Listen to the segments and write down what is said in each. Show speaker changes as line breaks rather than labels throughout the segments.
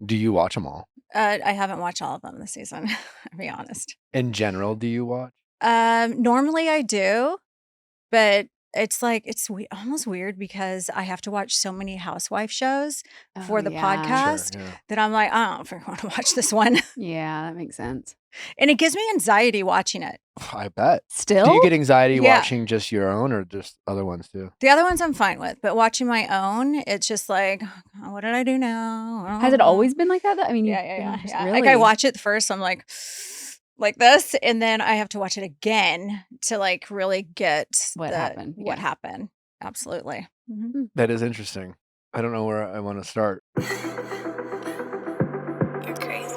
Do you watch them all?
I haven't watched all of them this season, I'll be honest.
In general, do you watch?
Normally I do, but it's like it's almost weird because I have to watch so many housewife shows for the
Sure,
podcast
yeah.
that I'm like, I don't know if I want to watch this one.
Yeah, that makes sense.
And it gives me anxiety watching it.
I bet. Do
Still?
you get anxiety
Yeah.
watching just your own or just other ones too?
The other ones I'm fine with, but watching my own, it's just like, oh, what did I do now? I don't
Has it
know.
always been like that? though? I mean,
Yeah.
Really?
Like I watch it first, I'm like this, and then I have to watch it again to like really get
What happened.
What happened. Absolutely. Mm-hmm.
That is interesting. I don't know where I want to start.
You're crazy.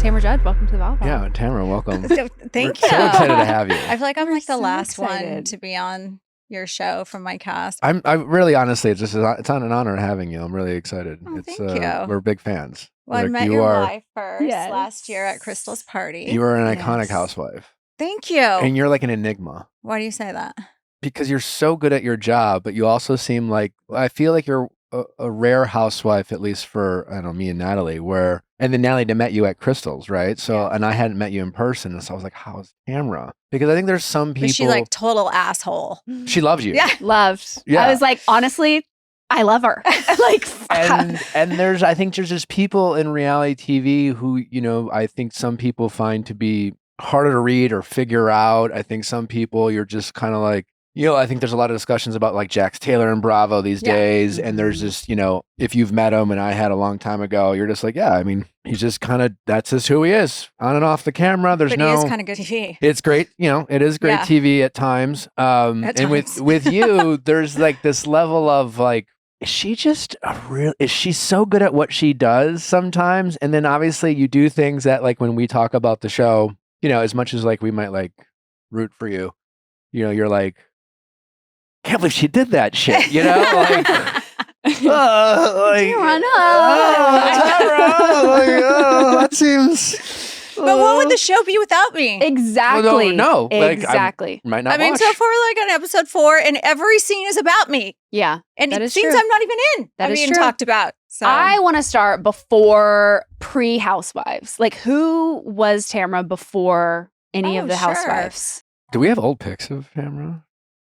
Tamra Judge, welcome to the Viall Files.
Yeah, Tamra, welcome.
So, thank you.
So excited to have you.
I feel like I'm
We're
like the
so
last one
excited.
to be on your show from my cast.
I really, honestly, it's an honor having you. I'm really excited.
Oh,
It's
thank you.
We're big fans.
Well, I
Like,
met
you
your
are,
wife first
Yes.
last year at Crystal's party.
You are an iconic
Yes.
housewife,
Thank you.
and you're like an enigma
Why do you say that?
because you're so good at your job, but you also seem like I feel like you're a rare housewife, at least for I don't know me and Natalie. And then Natalie met you at Crystal's, right? So
Yeah.
and I hadn't met you in person, and so I was like, "How's Tamra?" Because I think there's some people.
Was she like total asshole?
She loves you.
Yeah.
Loved.
Yeah.
I was like, honestly, I love her. Like,
and I think there's just people in reality TV who, I think some people find to be harder to read or figure out. I think some people you're just kind of like, I think there's a lot of discussions about like Jax Taylor and Bravo these
Yeah.
days. And there's
Mhm.
just, if you've met him and I had a long time ago, you're just like, yeah, I mean, he's just that's just who he is on and off the camera. There's
But
no,
he is kind of good TV.
it's great. It is great
Yeah.
TV at times.
At
And
times.
with you, there's like this level of like, is she so good at what she does sometimes? And then obviously you do things that like when we talk about the show, as much as like we might like root for you, you're like, can't believe she did that shit, like, like,
Tamra, no.
Tamra, that seems.
But what would the show be without me?
Exactly.
no, like,
exactly.
Might not
I mean,
watch.
so far, like on episode 4, and every scene is about me.
Yeah.
And
That is
scenes
true.
I'm not even in
That
are
is
being
true.
talked about. So
I want to start before pre-Housewives. Like, who was Tamra before any
Oh,
of the
sure.
Housewives?
Do we have old pics of Tamra?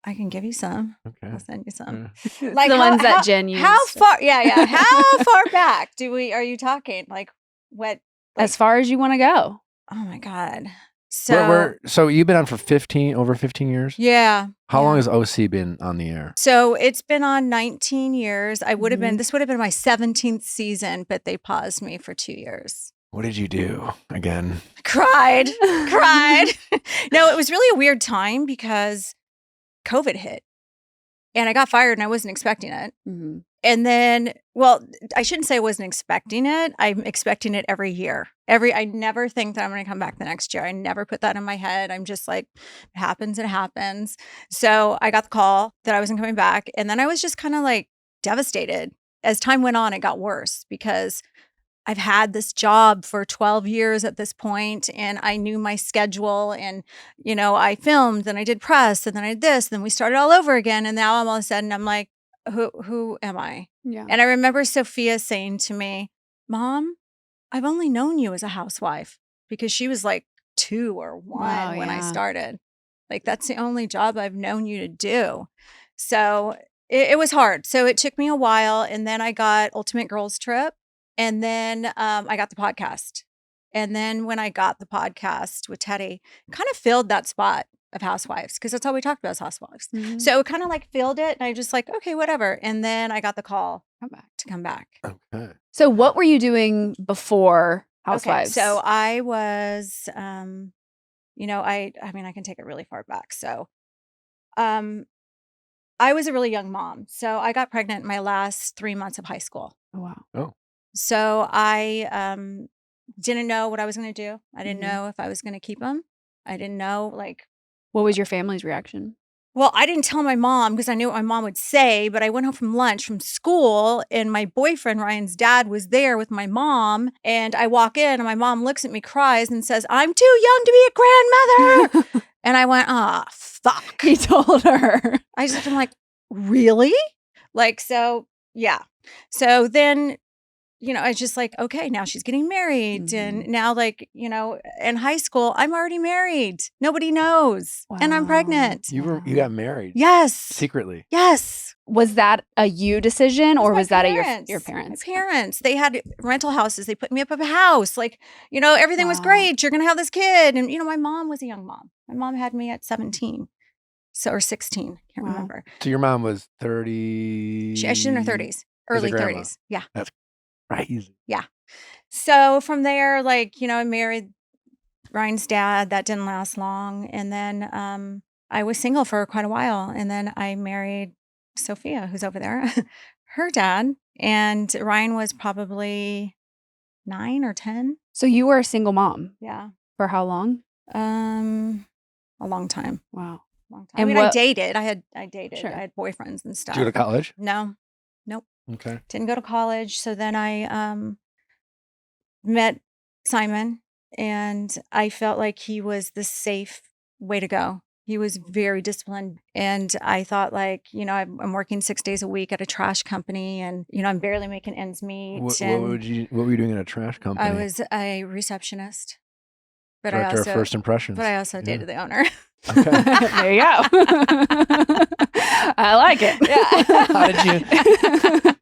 I can give you some.
Okay.
I'll send you some.
Yeah.
Like
The ones that Jenn used.
How far? Yeah. How far back are you talking? Like what?
As far as you want to go.
Oh my God. So
So you've been on for over 15 years?
yeah.
How
yeah.
long has OC been on the air?
So it's been on 19 years. This would have
Mm-hmm.
been my 17th season, but they paused me for 2 years.
What did you do again?
Cried. No, it was really a weird time because COVID hit and I got fired and I wasn't expecting it.
Mm-hmm.
And then, well, I shouldn't say I wasn't expecting it. I'm expecting it every year. I never think that I'm going to come back the next year. I never put that in my head. I'm just like, it happens. So I got the call that I wasn't coming back. And then I was just kind of like devastated. As time went on, it got worse because I've had this job for 12 years at this point, and I knew my schedule, and, I filmed and I did press and then I did this, and then we started all over again. And now all of a sudden I'm like, who am I?
Yeah.
And I remember Sophia saying to me, Mom, I've only known you as a housewife, because she was like 2 or 1
Wow,
when I
yeah.
started. Like, that's the only job I've known you to do. So it was hard. So it took me a while. And then I got Ultimate Girls Trip. And then I got the podcast. And then when I got the podcast with Teddy, it kind of filled that spot of Housewives, because that's all we talked about is Housewives.
Mhm.
So it kind of like filled it. And I just like, okay, whatever. And then I got the call to come back.
Okay.
So what were you doing before Housewives?
Okay, so I was, I mean, I can take it really far back. So, I was a really young mom. So I got pregnant in my last 3 months of high school.
Oh, wow.
Oh.
So I didn't know what I was going to do. I didn't
Mhm.
know if I was going to keep him. I didn't know,
What was your family's reaction?
Well, I didn't tell my mom because I knew what my mom would say, but I went home from lunch from school and my boyfriend, Ryan's dad, was there with my mom. And I walk in and my mom looks at me, cries, and says, "I'm too young to be a grandmother." And I went, fuck.
He told her.
I'm like, really? Like, so, yeah. So then, I was just like, okay, now she's getting married. And now, like, in high school, I'm already married. Nobody knows. And I'm
Wow.
pregnant.
You got married.
Yes.
Secretly.
Yes.
Was that a you decision or was that your parents?
My parents. They had rental houses. They put me up at a house. Like, everything was great. You're going to have this kid. And, my mom was a young mom. My mom had me at 17. Or 16. Can't remember.
So your mom was 30.
She's in her 30s. Early 30s. Yeah.
That's crazy.
Yeah. So from there, like, I married Ryan's dad. That didn't last long. And then I was single for quite a while. And then I married Sophia, who's over there, her dad. And Ryan was probably 9 or 10.
So you were a single mom?
Yeah.
For how long?
A long time.
Wow.
Long time. I dated. I dated.
Sure.
I had boyfriends and stuff.
Did you go to college?
No. Nope.
Okay.
Didn't go to college. So then I met Simon and I felt like he was the safe way to go. He was very disciplined. And I thought like, I'm working 6 days a week at a trash company and, I'm barely making ends meet.
What were you doing in a trash company?
I was a receptionist. But
Director of First Impressions.
But I also dated the owner.
Okay.
There you go. I like it.
Yeah. How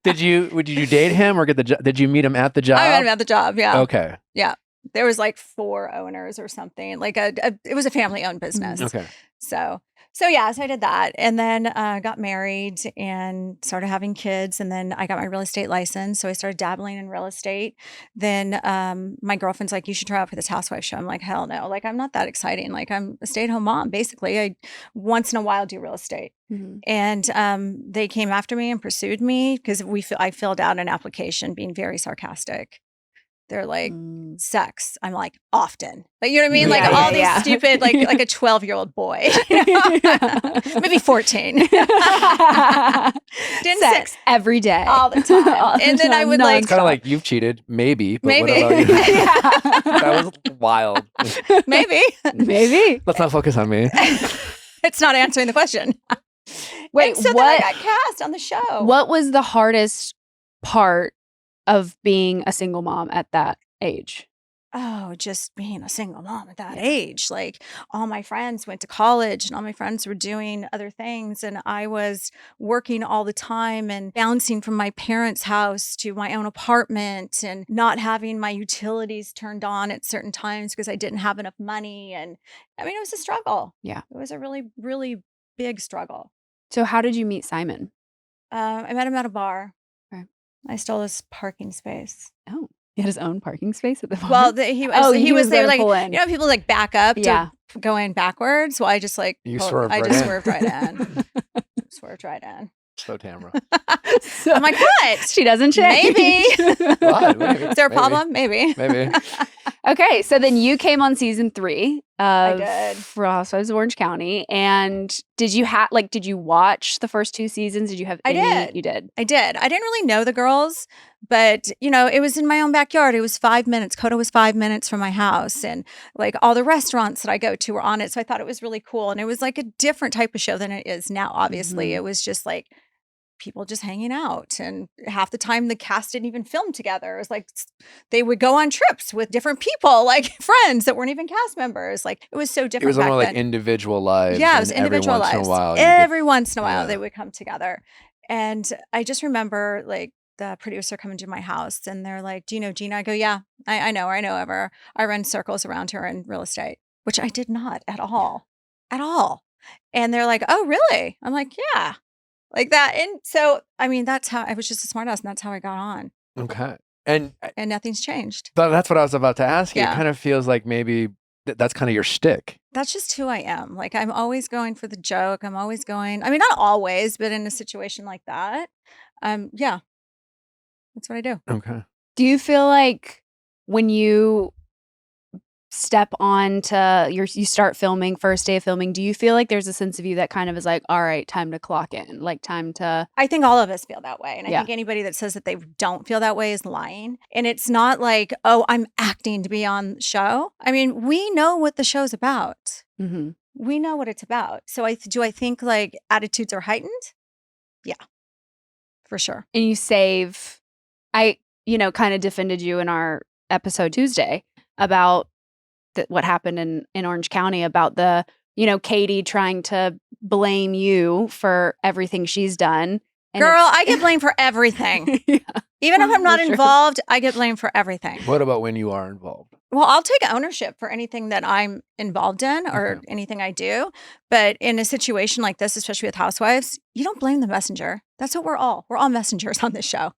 did you date him or get the job? Did you meet him at the job?
I met him at the job. Yeah.
Okay.
Yeah. There was like 4 owners or something. Like it was a family owned business.
Okay.
So yeah, so I did that and then got married and started having kids. And then I got my real estate license. So I started dabbling in real estate. Then my girlfriend's like, you should try out for this Housewives show. I'm like, hell no. Like, I'm not that exciting. Like, I'm a stay-at-home mom. Basically, I once in a while do real estate. Mm-hmm. And they came after me and pursued me because I filled out an application being very sarcastic. They're like, sex. I'm like, often. Like, you know what I mean? Like all these stupid, like a 12-year-old boy. Maybe 14.
Sex every day.
All the time. And then I would like.
It's kind of like you've cheated. Maybe. But
maybe.
What about you? That was wild.
Maybe.
Let's not focus on me.
It's not answering the question.
Wait,
so then I got cast on the show.
What was the hardest part of being a single mom at that age?
Oh, just being a single mom at that age. Like all my friends went to college and all my friends were doing other things. And I was working all the time and bouncing from my parents' house to my own apartment and not having my utilities turned on at certain times because I didn't have enough money. And I mean, it was a struggle.
Yeah.
It was a really, really big struggle.
So how did you meet Simon?
I met him at a bar.
Okay.
I stole his parking space.
Oh, he had his own parking space at the bar?
Well, he was there like,
in.
people like back up to go in backwards. So I just like,
swerved right
in. Swerved right in.
So Tamra.
I'm like, what?
She doesn't change.
Maybe.
What? Maybe.
Is there a problem? Maybe.
Okay, so then you came on season 3 of
Real
Housewives of Orange County, and did you watch the first 2 seasons? Did you have?
I did.
You did.
I did. I didn't really know the girls, but it was in my own backyard. It was 5 minutes. Coda was 5 minutes from my house, and like all the restaurants that I go to were on it. So I thought it was really cool, and it was like a different type of show than it is now. Obviously, It was just like people just hanging out, and half the time the cast didn't even film together. It was like they would go on trips with different people, like friends that weren't even cast members. Like it was so different.
It was more
back
like
then.
individual lives.
Yeah, it was individual lives. Every once in a while they would come together. And I just remember like the producer coming to my house and they're like, "Do you know Gina?" I go, "Yeah, I know her. I know of her. I run circles around her in real estate," which I did not at all. And they're like, "Oh, really?" I'm like, "Yeah." Like that. And so, I mean, that's how I was just a smart ass and that's how I got on.
Okay. And
nothing's changed.
But that's what I was about to ask you.
Yeah.
It kind of feels like maybe that's kind of your shtick.
That's just who I am. Like I'm always going for the joke. I'm always going, I mean, not always, but in a situation like that, yeah, that's what I do.
Okay.
Do you feel like when you step on to you start filming, first day of filming, do you feel like there's a sense of you that kind of is like, all right, time to clock in, like time to...
I think all of us feel that way. And I
Yeah.
think anybody that says that they don't feel that way is lying. And it's not like, oh, I'm acting to be on the show. I mean, we know what the show's about.
Mm-hmm.
We know what it's about. So do I think like attitudes are heightened? Yeah, for sure.
And you save... I, kind of defended you in our episode Tuesday about what happened in Orange County about the, Katie trying to blame you for everything she's done. And
Girl, I get blamed for everything.
Yeah.
Even if I'm not
That's true.
involved, I get blamed for everything.
What about when you are involved?
Well, I'll take ownership for anything that I'm involved in or anything I do. But in a situation like this, especially with Housewives, you don't blame the messenger. That's what we're all messengers on this show.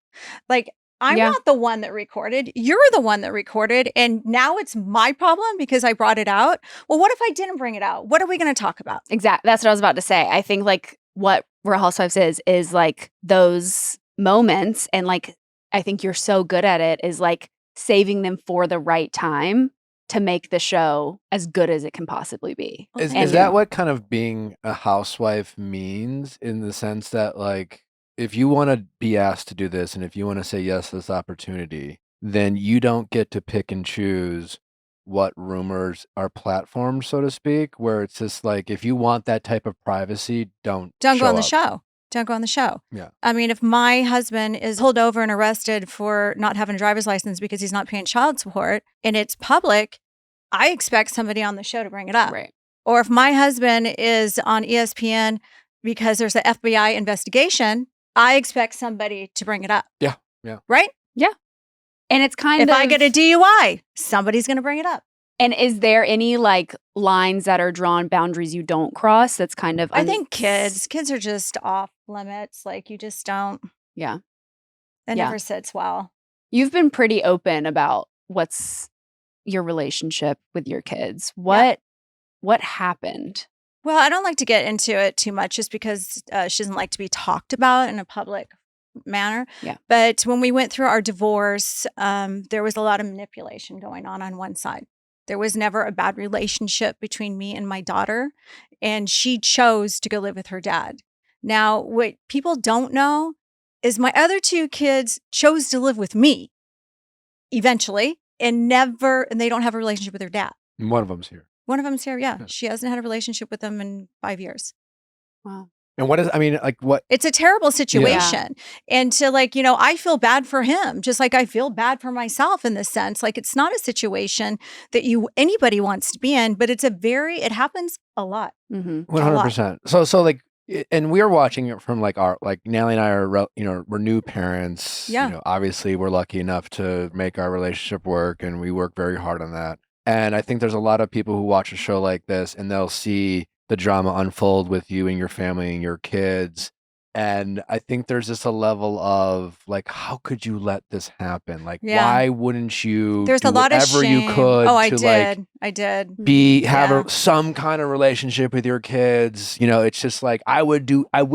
Like, I'm not the one that recorded. You're the one that recorded. And now it's my problem because I brought it out. Well, what if I didn't bring it out? What are we going to talk about?
Exactly. That's what I was about to say. I think like what Real Housewives is like those moments. And like, I think you're so good at it is like saving them for the right time to make the show as good as it can possibly be.
Is that what kind of being a housewife means, in the sense that like, if you want to be asked to do this and if you want to say yes to this opportunity, then you don't get to pick and choose what rumors are platformed, so to speak, where it's just like, if you want that type of privacy, don't
go on the
up.
show. Don't go on the show.
Yeah.
I mean, if my husband is pulled over and arrested for not having a driver's license because he's not paying child support and it's public, I expect somebody on the show to bring it up.
Right.
Or if my husband is on ESPN because there's an FBI investigation, I expect somebody to bring it up.
Yeah. Yeah.
Right?
Yeah. And it's kind of...
If I get a DUI, somebody's going to bring it up.
And is there any like lines that are drawn, boundaries you don't cross? That's kind of...
I think kids are just off limits. Like you just don't...
Yeah.
It never sits well.
You've been pretty open about what's your relationship with your kids. What happened?
Well, I don't like to get into it too much just because she doesn't like to be talked about in a public manner.
Yeah.
But when we went through our divorce, there was a lot of manipulation going on one side. There was never a bad relationship between me and my daughter, and she chose to go live with her dad. Now, what people don't know is my other two kids chose to live with me eventually and they don't have a relationship with their dad.
And one of them's here.
One of them's here, yeah. She hasn't had a relationship with them in 5 years.
Wow.
And what is, I mean, like what?
It's a terrible situation. Yeah. And to like, I feel bad for him, just like I feel bad for myself in this sense. Like it's not a situation that anybody wants to be in, but it happens a lot.
100%. So like, and we're watching it from like Natalie and I are, we're new parents.
Yeah.
Obviously we're lucky enough to make our relationship work, and we work very hard on that. And I think there's a lot of people who watch a show like this and they'll see the drama unfold with you and your family and your kids. And I think there's just a level of like, how could you let this happen? Like, why wouldn't you
There's
do
a lot of
whatever
shame.
you could
I
to
did.
like
I did.
have some kind of relationship with your kids? It's just like, I would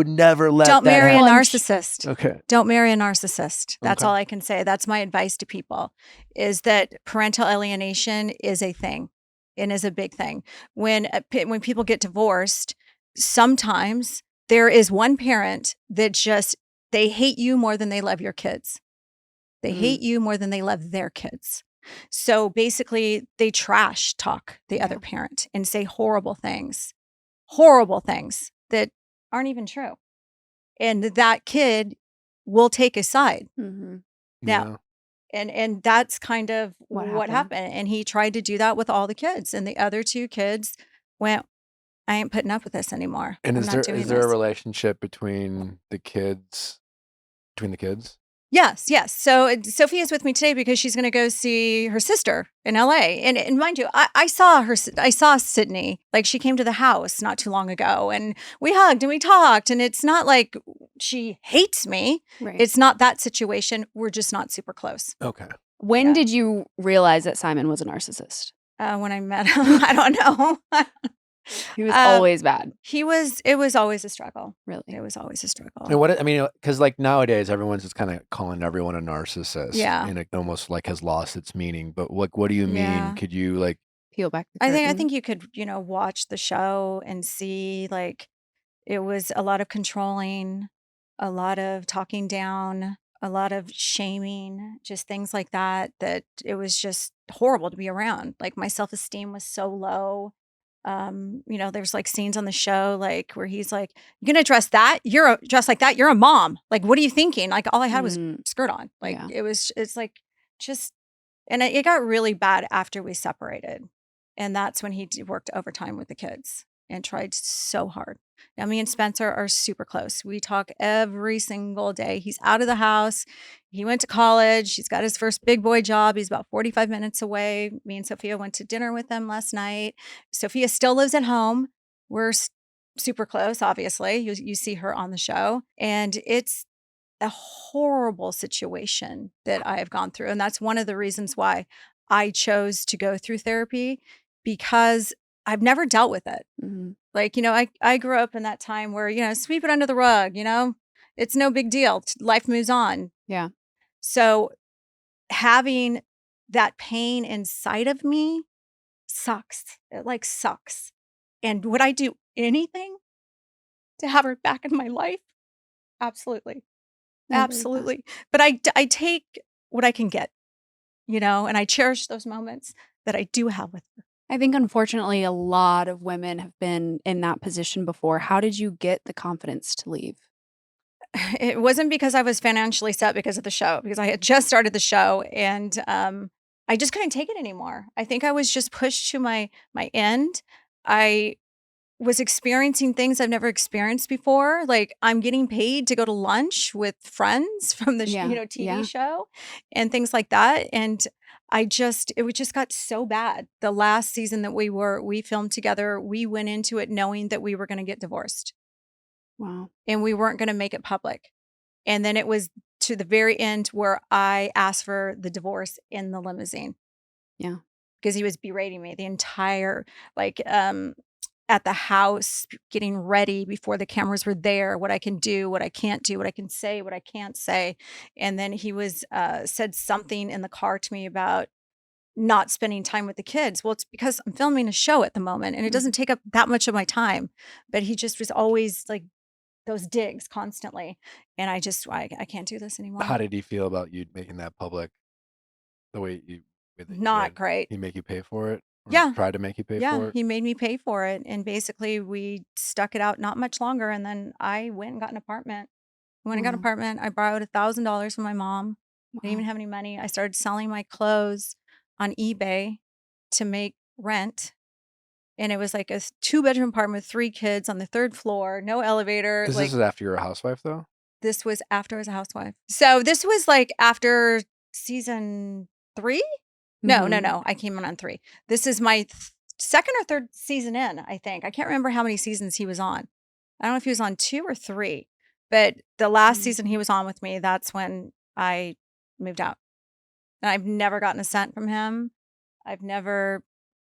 never let
Don't
that
marry
happen.
a narcissist.
Okay.
Don't marry a narcissist. That's
Okay.
all I can say. That's my advice to people, is that parental alienation is a thing and is a big thing. When people get divorced, sometimes there is one parent that they hate you more than they love your kids. They hate you more than they love their kids. So basically, they trash talk the other parent and say horrible things that aren't even true. And that kid will take a side. Now, and that's kind of what happened. And he tried to do that with all the kids. And the other two kids went, I ain't putting up with this anymore.
And
I'm not doing
is there a
this.
relationship between the kids?
Yes. So Sophia's with me today because she's going to go see her sister in LA. And mind you, I saw Sydney. Like she came to the house not too long ago and we hugged and we talked. And it's not like she hates me.
Right.
It's not that situation. We're just not super close.
Okay.
When did you realize that Simon was a narcissist?
When I met him, I don't know.
He was always bad.
It was always a struggle.
Really?
It was always a struggle.
And because like nowadays everyone's just kind of calling everyone a narcissist.
Yeah.
And it almost like has lost its meaning. But what do you mean?
Yeah.
Could you like
peel back the
I
curtain.
think you could, watch the show and see like it was a lot of controlling, a lot of talking down, a lot of shaming, just things like that, that it was just horrible to be around. Like my self-esteem was so low. There's like scenes on the show like where he's like, "You're gonna dress that? Dressed like that? You're a mom. Like, what are you thinking?" Like all I had was skirt on. Like
Yeah.
it's like just, and it got really bad after we separated. And that's when he worked overtime with the kids and tried so hard. Now, me and Spencer are super close. We talk every single day. He's out of the house. He went to college. He's got his first big boy job. He's about 45 minutes away. Me and Sophia went to dinner with them last night. Sophia still lives at home. We're super close, obviously. You see her on the show. And it's a horrible situation that I have gone through. And that's one of the reasons why I chose to go through therapy, because I've never dealt with it.
Mhm.
Like, I grew up in that time where, sweep it under the rug, it's no big deal. Life moves on.
Yeah.
So having that pain inside of me sucks. It like sucks. And would I do anything to have her back in my life? Absolutely.
I believe that.
Absolutely. But I take what I can get, and I cherish those moments that I do have with her.
I think, unfortunately, a lot of women have been in that position before. How did you get the confidence to leave?
It wasn't because I was financially set because of the show, because I had just started the show and I just couldn't take it anymore. I think I was just pushed to my end. I was experiencing things I've never experienced before. Like I'm getting paid to go to lunch with friends from the
Yeah,
TV
yeah.
show and things like that. And it just got so bad. The last season that we filmed together, we went into it knowing that we were going to get divorced.
Wow.
And we weren't going to make it public. And then it was to the very end where I asked for the divorce in the limousine.
Yeah.
Because he was berating me the entire, at the house, getting ready before the cameras were there, what I can do, what I can't do, what I can say, what I can't say. And then he said something in the car to me about not spending time with the kids. Well, it's because I'm filming a show at the moment and it doesn't take up that much of my time. But he just was always like those digs constantly. And I can't do this anymore.
How did he feel about you making that public? The way you
Not great.
He make you pay for it? Or
Yeah.
tried to make you pay for
Yeah,
it?
he made me pay for it. And basically we stuck it out not much longer. And then I went and got an apartment. When I got an
Wow.
apartment, I borrowed $1,000 from my mom. I didn't even
Wow.
have any money. I started selling my clothes on eBay to make rent. And it was like a 2-bedroom apartment with 3 kids on the 3rd floor, no elevator.
Because
Like
this is after you're a housewife, though?
this was after I was a housewife. So this was like after season 3? No. I came in on 3. This is my second or third season in, I think. I can't remember how many seasons he was on. I don't know if he was on 2 or 3. But the last season he was on with me, that's when I moved out. And I've never gotten a cent from him.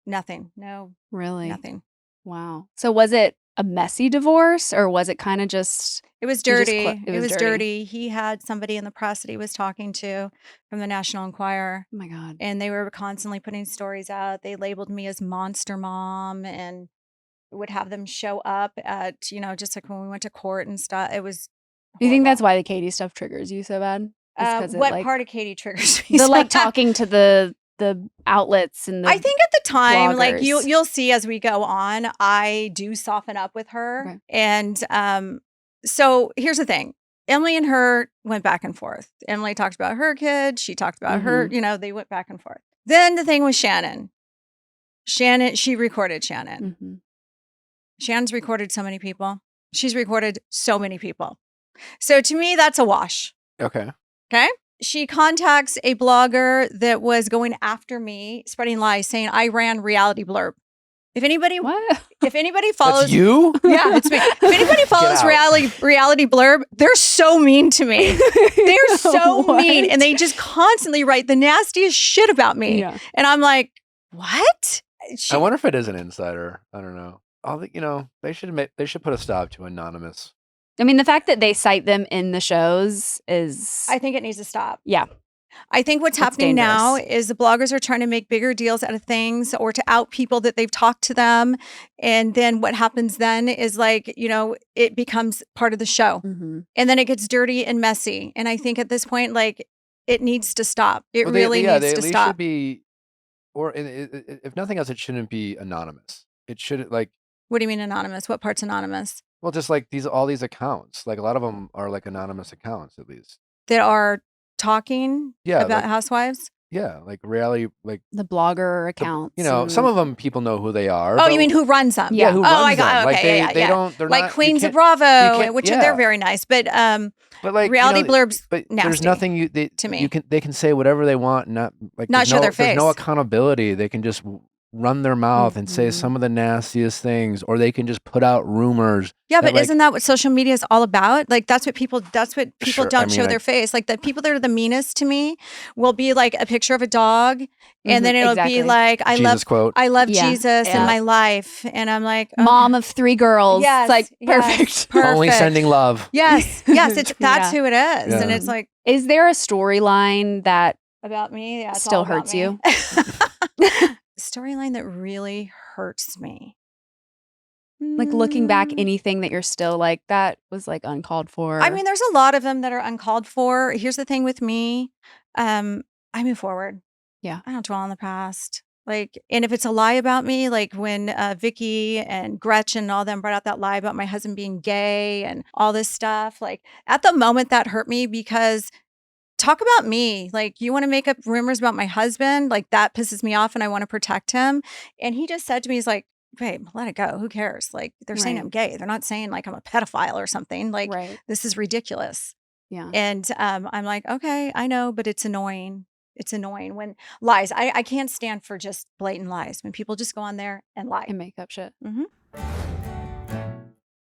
Nothing. No,
Really?
nothing.
Wow. So was it a messy divorce or was it kind of just...
It was
You just
dirty.
it
It
was
was
dirty.
dirty. He had somebody in the press that he was talking to from the National Enquirer.
Oh my God.
And they were constantly putting stories out. They labeled me as Monster Mom and would have them show up at, just like when we went to court and stuff. It was
Do you think that's
horrible.
why the Katie stuff triggers you so bad? Just 'cause it,
What
like,
part of Katie triggers me?
the
so
like
bad?
talking to the outlets and the
I think at the time, like
bloggers.
you'll see as we go on, I do soften up with her.
Okay.
And so here's the thing. Emily and her went back and forth. Emily talked about her kid. She talked about her, they went back and forth. Then the thing with Shannon, she recorded Shannon.
Mhm.
Shannon's recorded so many people. She's recorded so many people. So to me, that's a wash.
Okay.
Okay. She contacts a blogger that was going after me, spreading lies, saying I ran Reality Blurb. If anybody
What?
follows,
That's you?
yeah, it's me. If anybody follows
out.
reality Blurb, they're so mean to me. They're so
What?
mean, and they just constantly write the nastiest shit about me.
Yeah.
And I'm like, what?
I wonder if it is an insider. I don't know. They should put a stop to anonymous.
I mean, the fact that they cite them in the shows is...
I think it needs to stop.
Yeah.
I think what's
That's
happening now
dangerous.
is the bloggers are trying to make bigger deals out of things or to out people that they've talked to them. And then what happens then is like, it becomes part of the show.
Mm-hmm.
And then it gets dirty and messy. And I think at this point, like, it needs to stop. It
Well,
really
they
needs
at
to
least
stop.
should be, or if nothing else, it shouldn't be anonymous. It shouldn't like.
What do you mean anonymous? What part's anonymous?
Well, just like all these accounts, like a lot of them are like anonymous accounts at least.
That are talking
Yeah,
about
like,
Housewives?
yeah, like reality, like
The blogger accounts.
some of them people know who they are.
Oh,
but-
you mean who runs them?
Yeah, who runs
I got
them? Like
okay,
they
yeah.
don't. They're
like
not,
Queens of
you
Bravo,
can't-
which
yeah.
they're very nice, but
like
reality blurbs.
But
nasty
there's nothing
to me.
they can say whatever they want, and not
Not show their
There's no
face.
accountability. They can just run their mouth and say
Mhm.
some of the nastiest things, or they can just put out rumors.
Yeah,
that,
but isn't that what social media is all about? Like that's what people
Sure,
don't
I mean,
show their face. Like the people that are the meanest to me will be like a picture of a dog, and then it'll
exactly.
be like
Jesus quote.
I love
Yeah.
Jesus in
Yeah.
my life, and I'm like okay.
Mom of 3 girls.
Yes,
It's like
yes,
perfect.
Only sending love.
Yes, it's that's
Yeah.
who it is, and
Yeah.
it's like
Is there a storyline that
about me. Yeah, it's
Still
all about
hurts
me.
you?
Storyline that really hurts me.
like looking back,
Mm.
anything that you're still like that was like uncalled for?
I mean, there's a lot of them that are uncalled for. Here's the thing with me. I move forward.
Yeah.
I don't dwell on the past. Like, and if it's a lie about me, like when Vicky and Gretchen and all them brought out that lie about my husband being gay and all this stuff, like at the moment that hurt me because talk about me. Like, you want to make up rumors about my husband? Like, that pisses me off and I want to protect him. And he just said to me, he's like, babe, let it go. Who cares? Like, they're saying
Right.
I'm gay. They're not saying like I'm a pedophile or something. Like,
right.
this is ridiculous.
Yeah.
And I'm like, okay, I know, but it's annoying. It's annoying when lies. I can't stand for just blatant lies when people just go on there and lie.
And make up shit.
Mhm.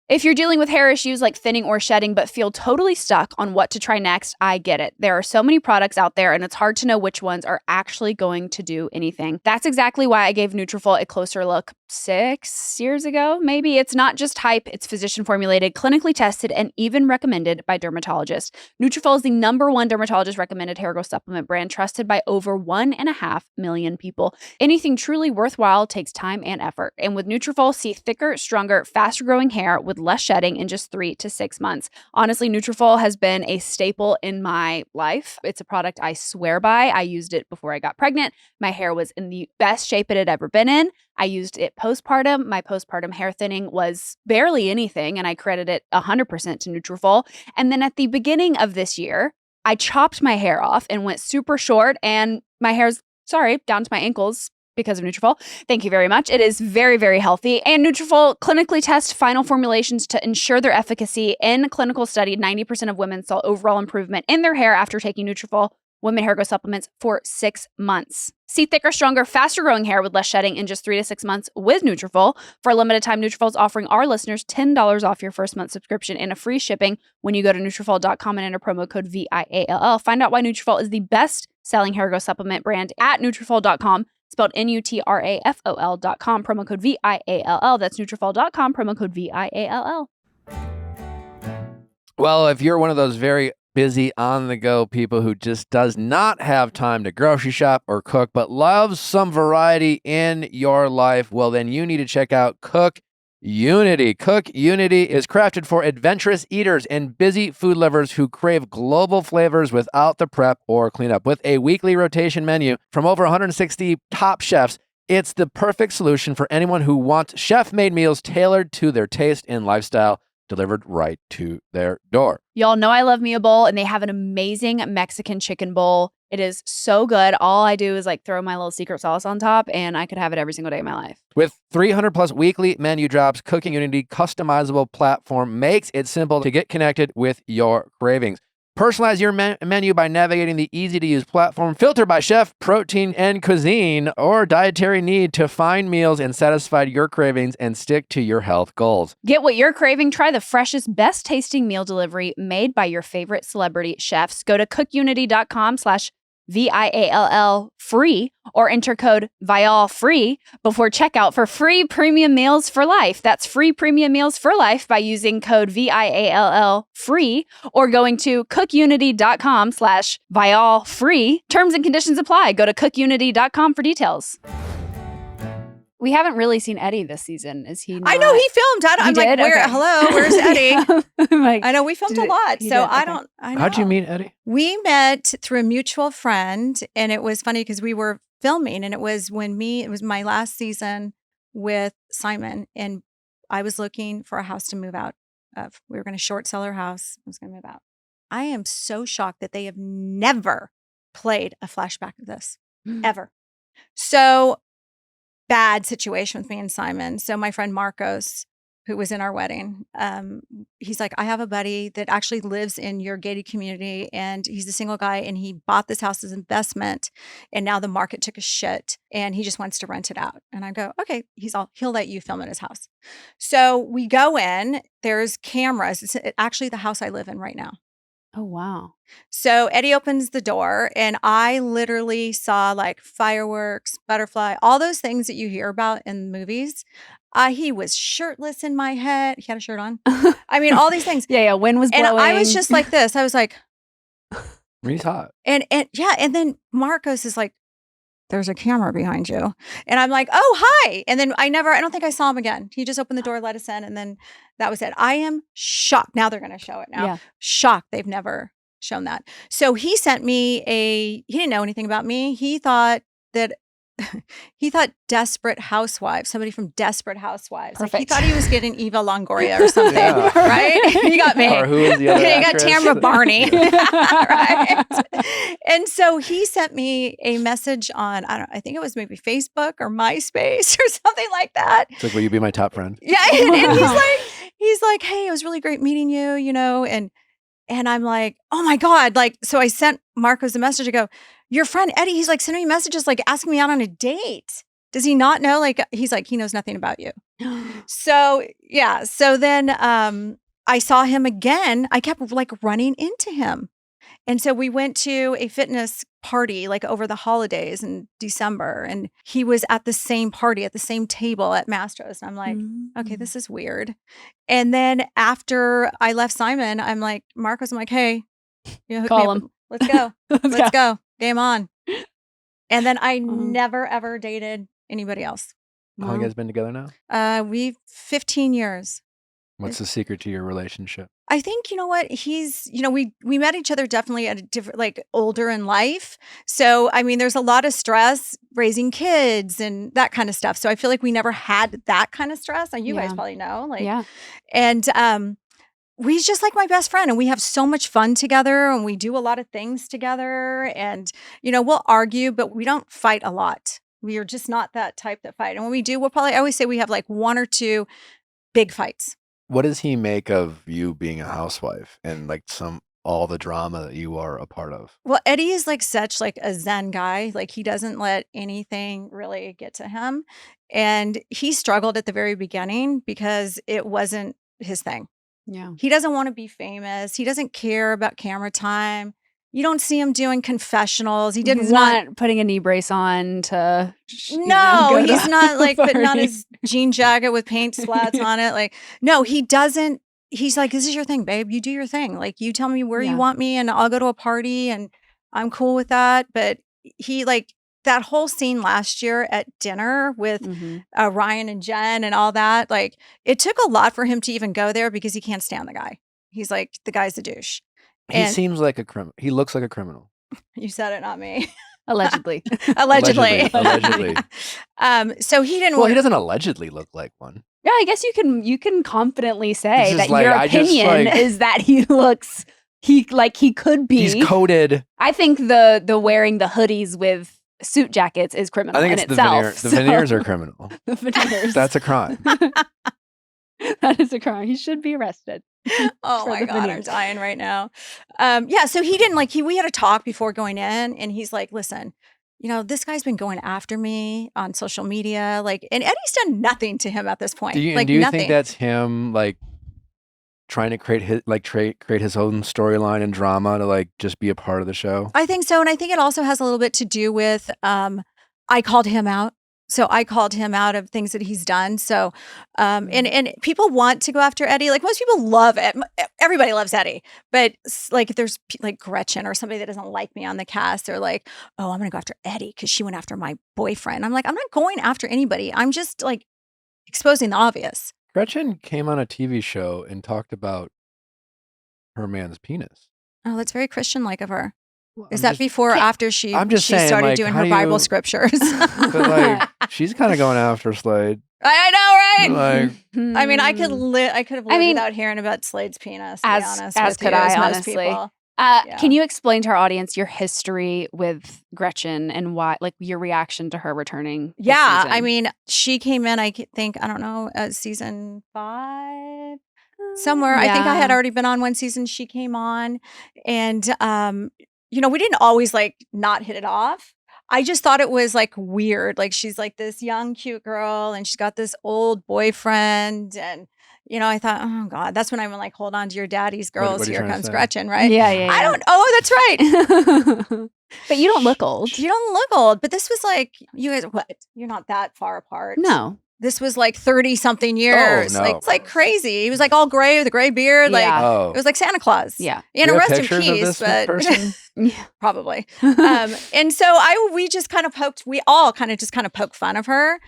If you're dealing with hair issues like thinning or shedding but feel totally stuck on what to try next, I get it. There are so many products out there and it's hard to know which ones are actually going to do anything. That's exactly why I gave Nutrafol a closer look 6 years ago, maybe. It's not just hype, it's physician formulated, clinically tested, and even recommended by dermatologists. Nutrafol is the #1 dermatologist recommended hair growth supplement brand trusted by over 1.5 million people. Anything truly worthwhile takes time and effort. And with Nutrafol, see thicker, stronger, faster growing hair with less shedding in just 3 to 6 months. Honestly, Nutrafol has been a staple in my life. It's a product I swear by. I used it before I got pregnant. My hair was in the best shape it had ever been in. I used it postpartum. My postpartum hair thinning was barely anything, and I credit it 100% to Nutrafol. And then at the beginning of this year, I chopped my hair off and went super short, and my hair's, down to my ankles because of Nutrafol. Thank you very much. It is very, very healthy. And Nutrafol clinically tests final formulations to ensure their efficacy. In a clinical study, 90% of women saw overall improvement in their hair after taking Nutrafol women hair growth supplements for 6 months. See thicker, stronger, faster growing hair with less shedding in just 3 to 6 months with Nutrafol. For a limited time, Nutrafol is offering our listeners $10 off your first month subscription and a free shipping when you go to Nutrafol.com and enter promo code VIALL. Find out why Nutrafol is the best-selling hair growth supplement brand at Nutrafol.com, spelled Nutrafol.com, promo code VIALL. That's Nutrafol.com, promo code VIALL.
Well, if you're one of those very busy on-the-go people who just does not have time to grocery shop or cook, but loves some variety in your life, well, then you need to check out Cook Unity. Cook Unity is crafted for adventurous eaters and busy food lovers who crave global flavors without the prep or cleanup. With a weekly rotation menu from over 160 top chefs, it's the perfect solution for anyone who wants chef-made meals tailored to their taste and lifestyle, delivered right to their door.
Y'all know I love me a bowl, and they have an amazing Mexican chicken bowl. It is so good. All I do is like throw my little secret sauce on top, and I could have it every single day of my life.
With 300 plus weekly menu drops, Cooking Unity customizable platform makes it simple to get connected with your cravings. Personalize your menu by navigating the easy-to-use platform. Filter by chef, protein, and cuisine, or dietary need to find meals and satisfy your cravings and stick to your health goals.
Get what you're craving. Try the freshest, best-tasting meal delivery made by your favorite celebrity chefs. Go to cookunity.com/VIALL VIALL FREE or enter code Viall FREE before checkout for free premium meals for life. That's free premium meals for life by using code VIALL FREE or going to cookunity.com/Viall FREE. Terms and conditions apply. Go to cookunity.com for details. We haven't really seen Eddie this season. Is he?
I know he filmed. I'm like,
Okay.
hello, where's Eddie?
Like,
I know we filmed a lot, so I know.
How'd you meet Eddie?
We met through a mutual friend, and it was funny because we were filming, and it was my last season with Simon, and I was looking for a house to move out of. We were going to short sell our house. I was going to move out. I am so shocked that they have never played a flashback of this ever. So bad situation with me and Simon. So my friend Marcos, who was in our wedding, he's like, I have a buddy that actually lives in your gated community, and he's a single guy, and he bought this house as investment, and now the market took a shit, and he just wants to rent it out. And I go, okay, he'll let you film at his house. So we go in, there's cameras. It's actually the house I live in right now.
Oh, wow.
So Eddie opens the door, and I literally saw like fireworks, butterfly, all those things that you hear about in movies. He was shirtless in my head. He had a shirt on. I mean, all these things.
Yeah. Wind was blowing.
And I was just like this. I was like,
He's hot.
and then Marcos is like, there's a camera behind you. And I'm like, oh, hi. And then I don't think I saw him again. He just opened the door, let us in, and then that was it. I am shocked. Now they're going to show it now.
Yeah.
Shocked they've never shown that. So he sent me he didn't know anything about me. He thought Desperate Housewives, somebody from Desperate Housewives.
Perfect.
Like he thought he was getting Eva Longoria or something,
Yeah.
right? He got me.
Or who is the other
He got
actress?
Tamra Barney, right? And so he sent me a message on, I think it was maybe Facebook or MySpace or something like that.
It's like, will you be my top friend?
Yeah, and he's like, hey, it was really great meeting you, and I'm like, oh my God. Like, so I sent Marcos a message. I go, your friend Eddie, he's like sending me messages like asking me out on a date. Does he not know? Like, he's like, he knows nothing about you. So yeah. So then I saw him again. I kept like running into him. And so we went to a fitness party like over the holidays in December, and he was at the same party at the same table at Mastro's. And I'm like, okay, this is weird. And then after I left Simon, I'm like, Marcos, I'm like, hey, hook
Call
me up.
him.
Let's go. Let's go. Game on. And then I
Oh.
never ever dated anybody else.
How long you guys been together now?
We've 15 years.
What's the secret to your relationship?
I think, you know what, we met each other definitely at a different, like older in life. So, I mean, there's a lot of stress raising kids and that kind of stuff. So I feel like we never had that kind of stress. And you guys probably know, like,
Yeah.
And he's just like my best friend, and we have so much fun together, and we do a lot of things together, and, we'll argue, but we don't fight a lot. We are just not that type that fight. And when we do, I always say we have like one or two big fights.
What does he make of you being a housewife and like all the drama that you are a part of?
Well, Eddie is like such like a Zen guy. Like he doesn't let anything really get to him. And he struggled at the very beginning because it wasn't his thing.
Yeah.
He doesn't want to be famous. He doesn't care about camera time. You don't see him doing confessionals. He's
not putting a knee brace on to.
No, he's not like putting on his jean jacket with paint splats on it. Like, no, he doesn't. He's like, this is your thing, babe. You do your thing. Like, you tell me where you want me, and I'll go to a party, and I'm cool with that. But he like that whole scene last year at dinner with Ryan and Jenn and all that. Like, it took a lot for him to even go there because he can't stand the guy. He's like, the guy's a douche.
He seems like a criminal. He looks like a criminal.
You said it, not me.
Allegedly.
Allegedly. So he didn't.
Well,
he doesn't allegedly look like one.
Yeah, I guess you can confidently say that
like,
your opinion is that he looks he could be.
He's coded.
I think the wearing the hoodies with suit jackets is criminal.
I think it's
in itself.
The veneers are criminal.
The veneers.
That's a crime.
That is a crime. He should be arrested.
Oh my God, I'm dying right now. Yeah, so he didn't we had a talk before going in, and he's like, listen, this guy's been going after me on social media, and Eddie's done nothing to him at this point.
Do you
nothing.
think that's him, like, trying to create his own storyline and drama to like just be a part of the show?
I think so. And I think it also has a little bit to do with I called him out. So I called him out of things that he's done. So and people want to go after Eddie. Like most people love it. Everybody loves Eddie. But like if there's like Gretchen or somebody that doesn't like me on the cast, they're like, oh, I'm going to go after Eddie because she went after my boyfriend. I'm like, I'm not going after anybody. I'm just like exposing the obvious.
Gretchen came on a TV show and talked about her man's penis.
Oh, that's very Christian-like of her.
Well,
Is that before or after she
saying,
started
like,
doing
how
her
do
Bible
you-
scriptures?
But like, she's kind of going after Slade.
I know, right?
Like,
I mean, I could have lived
mean,
without hearing about Slade's penis. To
as-
be honest,
as
with
could
you,
I,
as most
honestly.
people.
Can you explain to our audience your history with Gretchen and why, like your reaction to her returning? this
Yeah,
season?
I mean, she came in. I think I don't know, season 5 somewhere. I think I had
Yeah.
already been on one season. She came on, and we didn't always like not hit it off. I just thought it was like weird. Like she's like this young, cute girl, and she's got this old boyfriend, and I thought, oh God, that's when I went like, hold on to your daddy's girls.
what are you
Here
trying to
comes
say?
Gretchen, right?
Yeah.
I don't. Oh, that's right.
But you don't look old.
You don't look old, but this was like, you guys, what? You're not that far apart.
No.
This was like 30 something years.
no.
Like, it's like crazy. He was like all gray with a gray beard. Like,
Yeah.
Oh,
it was like Santa Claus.
Yeah.
You
Do
know,
you have
rest in
pictures of
peace,
this
but
person?
Yeah.
probably. And so we all kind of just poked fun of her.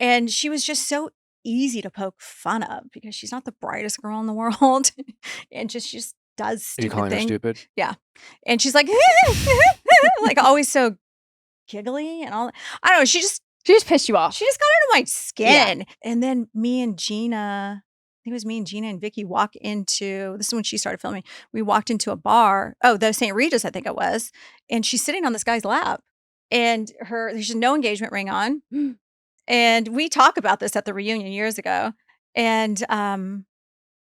And she was just so easy to poke fun of because she's not the brightest girl in the world. And she just does
Are you
stupid
calling her
things.
stupid?
And she's like, like always so giggly and all. I don't know. She just
pissed you off.
got under my skin. And then me and Gina, I think it was me and Gina and Vicky this is when she started filming. We walked into a bar. Oh, the St. Regis, I think it was. And she's sitting on this guy's lap. And there's no engagement ring on. And we talk about this at the reunion years ago. And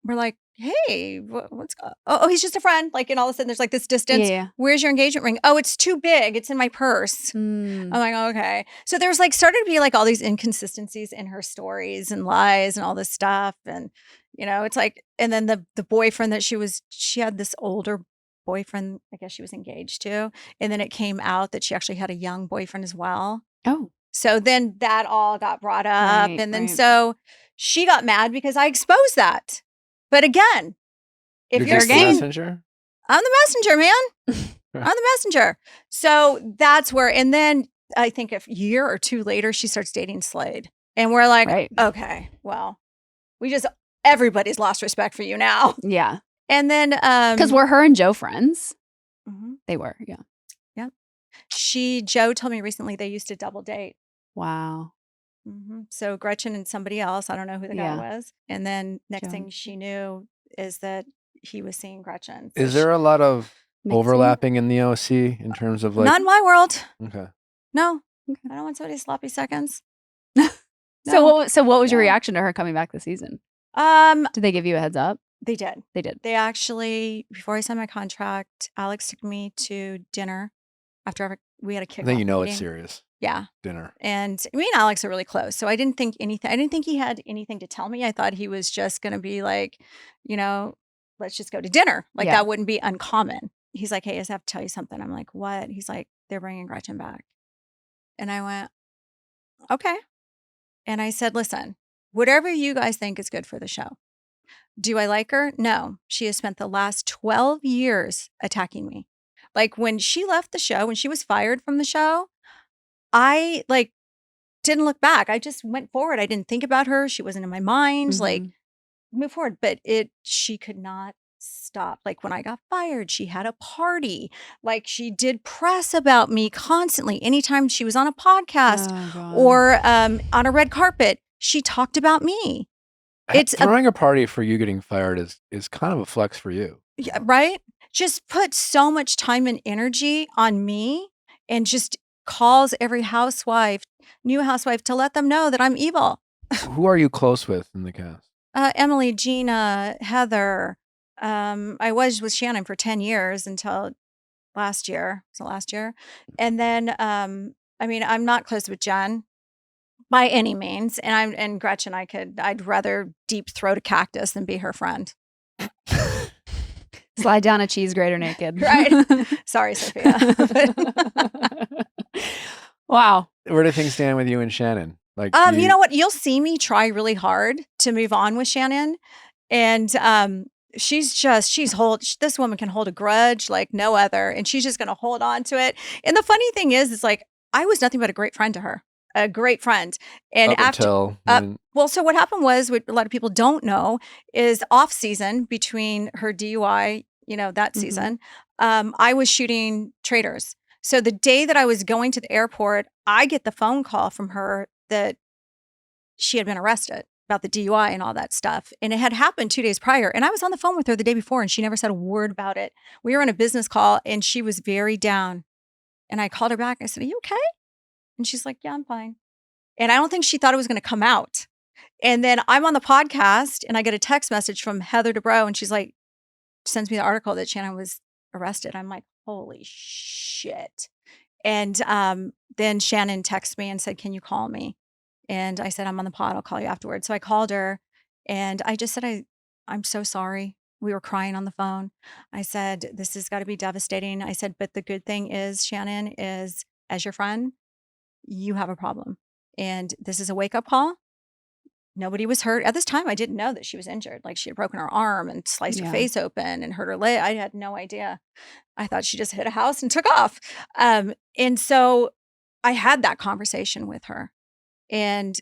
we're like, hey, what's oh, he's just a friend. Like, and all of a sudden there's like this distance.
Yeah.
Where's your engagement ring? Oh, it's too big. It's in my purse. I'm like, okay. So there's like started to be like all these inconsistencies in her stories and lies and all this stuff. And, it's like, and then the boyfriend that she had this older boyfriend, I guess she was engaged to. And then it came out that she actually had a young boyfriend as well.
Oh.
So then that all got brought up.
Right,
and then
right.
so she got mad because I exposed that. But again, if you're
just the
saying,
messenger?
I'm the messenger, man. I'm the messenger. So that's where, and then I think a year or two later, she starts dating Slade. And we're like,
Right.
okay, well, everybody's lost respect for you now.
Yeah.
And then,
Because were her and Joe friends?
Mhm.
They were. Yeah.
Joe told me recently they used to double date.
Wow.
So Gretchen and somebody else, I don't know who the guy
Yeah.
was. And then next
Joe.
thing she knew is that he was seeing Gretchen. So
Is there a lot of
Mixing?
overlapping in the OC in terms of like?
not in my world.
Okay.
No.
Okay.
I don't want somebody's sloppy seconds.
So what was your
No.
reaction to her coming back this season? Did they give you a heads up?
They did.
They did.
They actually, before I signed my contract, Alex took me to dinner after we had a kickoff
I think you know
meeting.
it's serious.
Yeah.
Dinner.
And me and Alex are really close. So I didn't think he had anything to tell me. I thought he was just going to be like, let's just go to dinner. Like
Yeah.
that wouldn't be uncommon. He's like, hey, I just have to tell you something. I'm like, what? He's like, they're bringing Gretchen back. And I went, okay. And I said, listen, whatever you guys think is good for the show. Do I like her? No. She has spent the last 12 years attacking me. Like when she left the show, when she was fired from the show, I didn't look back. I just went forward. I didn't think about her. She wasn't in my mind. Like move forward. But she could not stop. Like when I got fired, she had a party. Like she did press about me constantly. Anytime she was on a podcast or on a red carpet, she talked about me. It's
throwing a party for you getting fired is kind of a flex for you.
Yeah, right? Just put so much time and energy on me and just calls every new housewife to let them know that I'm evil.
Who are you close with in the cast?
Emily, Gina, Heather. I was with Shannon for 10 years until last year. Was it last year? And then, I'm not close with Jenn by any means. And Gretchen, I'd rather deep throat a cactus than be her friend.
Slide down a cheese grater naked.
Right. Sorry, Sophia.
Wow.
Where do things stand with you and Shannon? Like,
You know what? You'll see me try really hard to move on with Shannon. And this woman can hold a grudge like no other. And she's just going to hold on to it. And the funny thing is like, I was nothing but a great friend to her, a great friend. And so what happened was, what a lot of people don't know is off season between her DUI, that season, I was shooting Traitors. So the day that I was going to the airport, I get the phone call from her that she had been arrested about the DUI and all that stuff. And it had happened 2 days prior. And I was on the phone with her the day before and she never said a word about it. We were on a business call and she was very down. And I called her back. I said, "Are you okay?" And she's like, "Yeah, I'm fine." And I don't think she thought it was going to come out. And then I'm on the podcast and I get a text message from Heather Dubrow and she's like, sends me the article that Shannon was arrested. I'm like, holy shit. And then Shannon texted me and said, "Can you call me?" And I said, "I'm on the pod. I'll call you afterwards." So I called her and I just said, I'm so sorry. We were crying on the phone. I said, "This has got to be devastating." I said, "But the good thing is, Shannon, is as your friend, you have a problem. And this is a wake-up call. Nobody was hurt." At this time, I didn't know that she was injured. Like she had broken her arm and sliced her face open and hurt her leg. I had no idea. I thought she just hit a house and took off. And so I had that conversation with her. And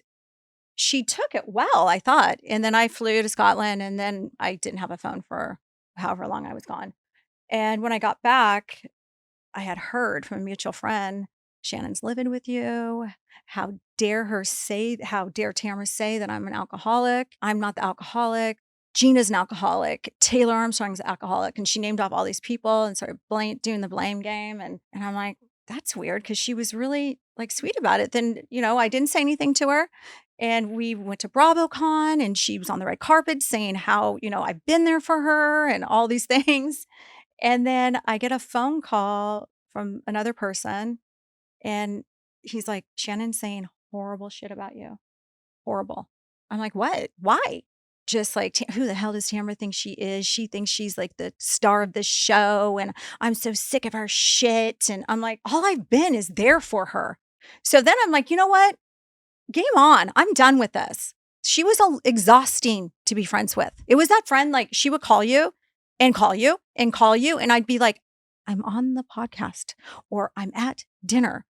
she took it well, I thought. And then I flew to Scotland and then I didn't have a phone for however long I was gone. And when I got back, I had heard from a mutual friend, "Shannon's living with you. How dare Tamra say that I'm an alcoholic? I'm not the alcoholic. Gina's an alcoholic. Taylor Armstrong's an alcoholic." And she named off all these people and started doing the blame game. And I'm like, that's weird because she was really like sweet about it. Then, I didn't say anything to her. And we went to BravoCon and she was on the red carpet saying how, I've been there for her and all these things. And then I get a phone call from another person and he's like, "Shannon's saying horrible shit about you. Horrible." I'm like, "What? Why?" Just like, "Who the hell does Tamra think she is? She thinks she's like the star of the show. And I'm so sick of her shit." And I'm like, all I've been is there for her. So then I'm like, you know what? Game on. I'm done with this. She was exhausting to be friends with. It was that friend, like she would call you and call you and call you. And I'd be like, "I'm on the podcast or I'm at dinner.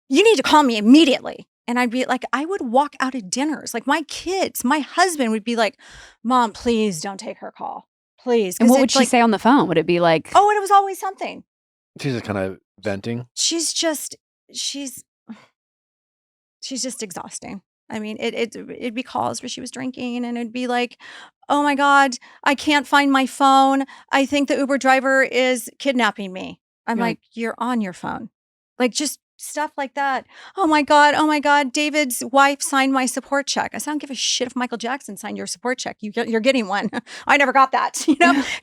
You need to call me immediately." And I'd be like, I would walk out of dinners. Like my kids, my husband would be like, "Mom, please don't take her call. Please."
And what would she say on the phone? Would it be like,
oh, and it was always something.
She's just kind of venting.
She's just exhausting. I mean, it'd be calls where she was drinking and it'd be like, "Oh my God, I can't find my phone. I think the Uber driver is kidnapping me." I'm like, "You're on your phone." Like just stuff like that. Oh my God, David's wife signed my support check." I said, "I don't give a shit if Michael Jackson signed your support check. You're getting one." I never got that,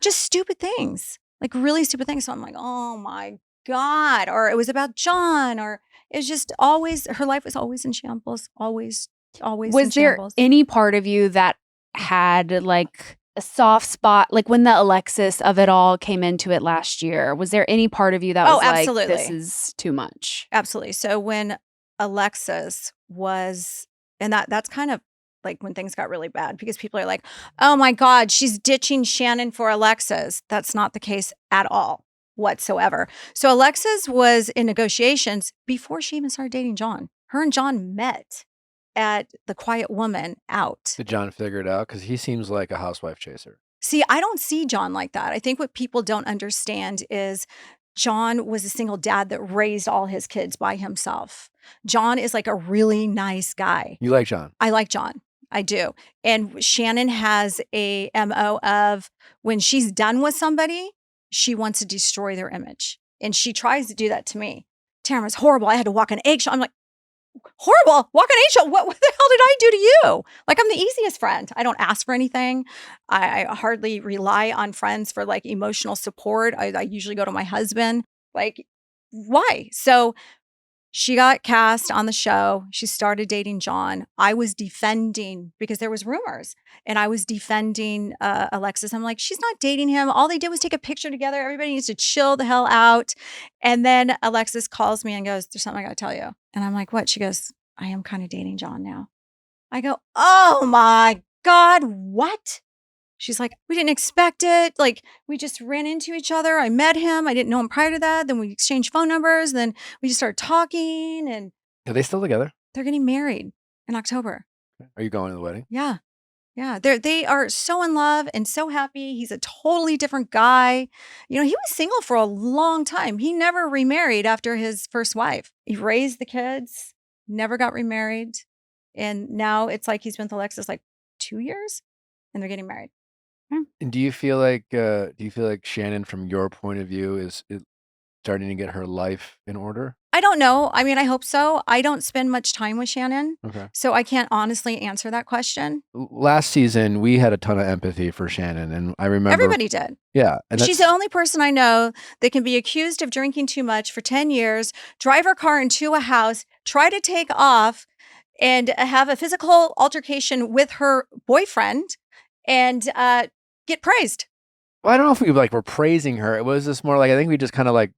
just stupid things, like really stupid things. So I'm like, oh my God. Or it was about John, or it's just always, her life was always in shambles, always
was there any part of you that had like a soft spot, like when the Alexis of it all came into it last year? Was there any part of you that was
absolutely.
Like, this is too much?
Absolutely. So when Alexis was, and that's kind of like when things got really bad because people are like, "Oh my God, she's ditching Shannon for Alexis." That's not the case at all whatsoever. So Alexis was in negotiations before she even started dating John. Her and John met at the Quiet Woman out.
Did John figure it out? Because he seems like a housewife chaser.
See, I don't see John like that. I think what people don't understand is John was a single dad that raised all his kids by himself. John is like a really nice guy.
You like John?
I like John. I do. And Shannon has a MO of when she's done with somebody, she wants to destroy their image. And she tries to do that to me. "Tamra's horrible. I had to walk on eggshell." I'm like, "Horrible? Walk on eggshell? What the hell did I do to you?" Like, I'm the easiest friend. I don't ask for anything. I hardly rely on friends for like emotional support. I usually go to my husband. Like, why? So She got cast on the show. She started dating John. I was defending because there was rumors, and I was defending Alexis. I'm like, she's not dating him. All they did was take a picture together. Everybody needs to chill the hell out. And then Alexis calls me and goes, "There's something I got to tell you." And I'm like, "What?" She goes, "I am kind of dating John now." I go, "Oh my God, what?" She's like, "We didn't expect it. Like, we just ran into each other. I met him. I didn't know him prior to that. Then we exchanged phone numbers. Then we just started talking, and
Are they still together?
they're getting married in October."
Are you going to the wedding?
Yeah. Yeah. They are so in love and so happy. He's a totally different guy. He was single for a long time. He never remarried after his first wife. He raised the kids, never got remarried. And now it's like he's been with Alexis like 2 years and they're getting married.
And do you feel like Shannon, from your point of view, is starting to get her life in order?
I don't know. I mean, I hope so. I don't spend much time with Shannon,
Okay.
so I can't honestly answer that question.
Last season, we had a ton of empathy for Shannon, and I remember
Everybody did.
Yeah, and
She's the only person I know that can be accused of drinking too much for 10 years, drive her car into a house, try to take off, and have a physical altercation with her boyfriend, and get praised.
Well, I don't know if we were praising her. It was just more like I think we just kind of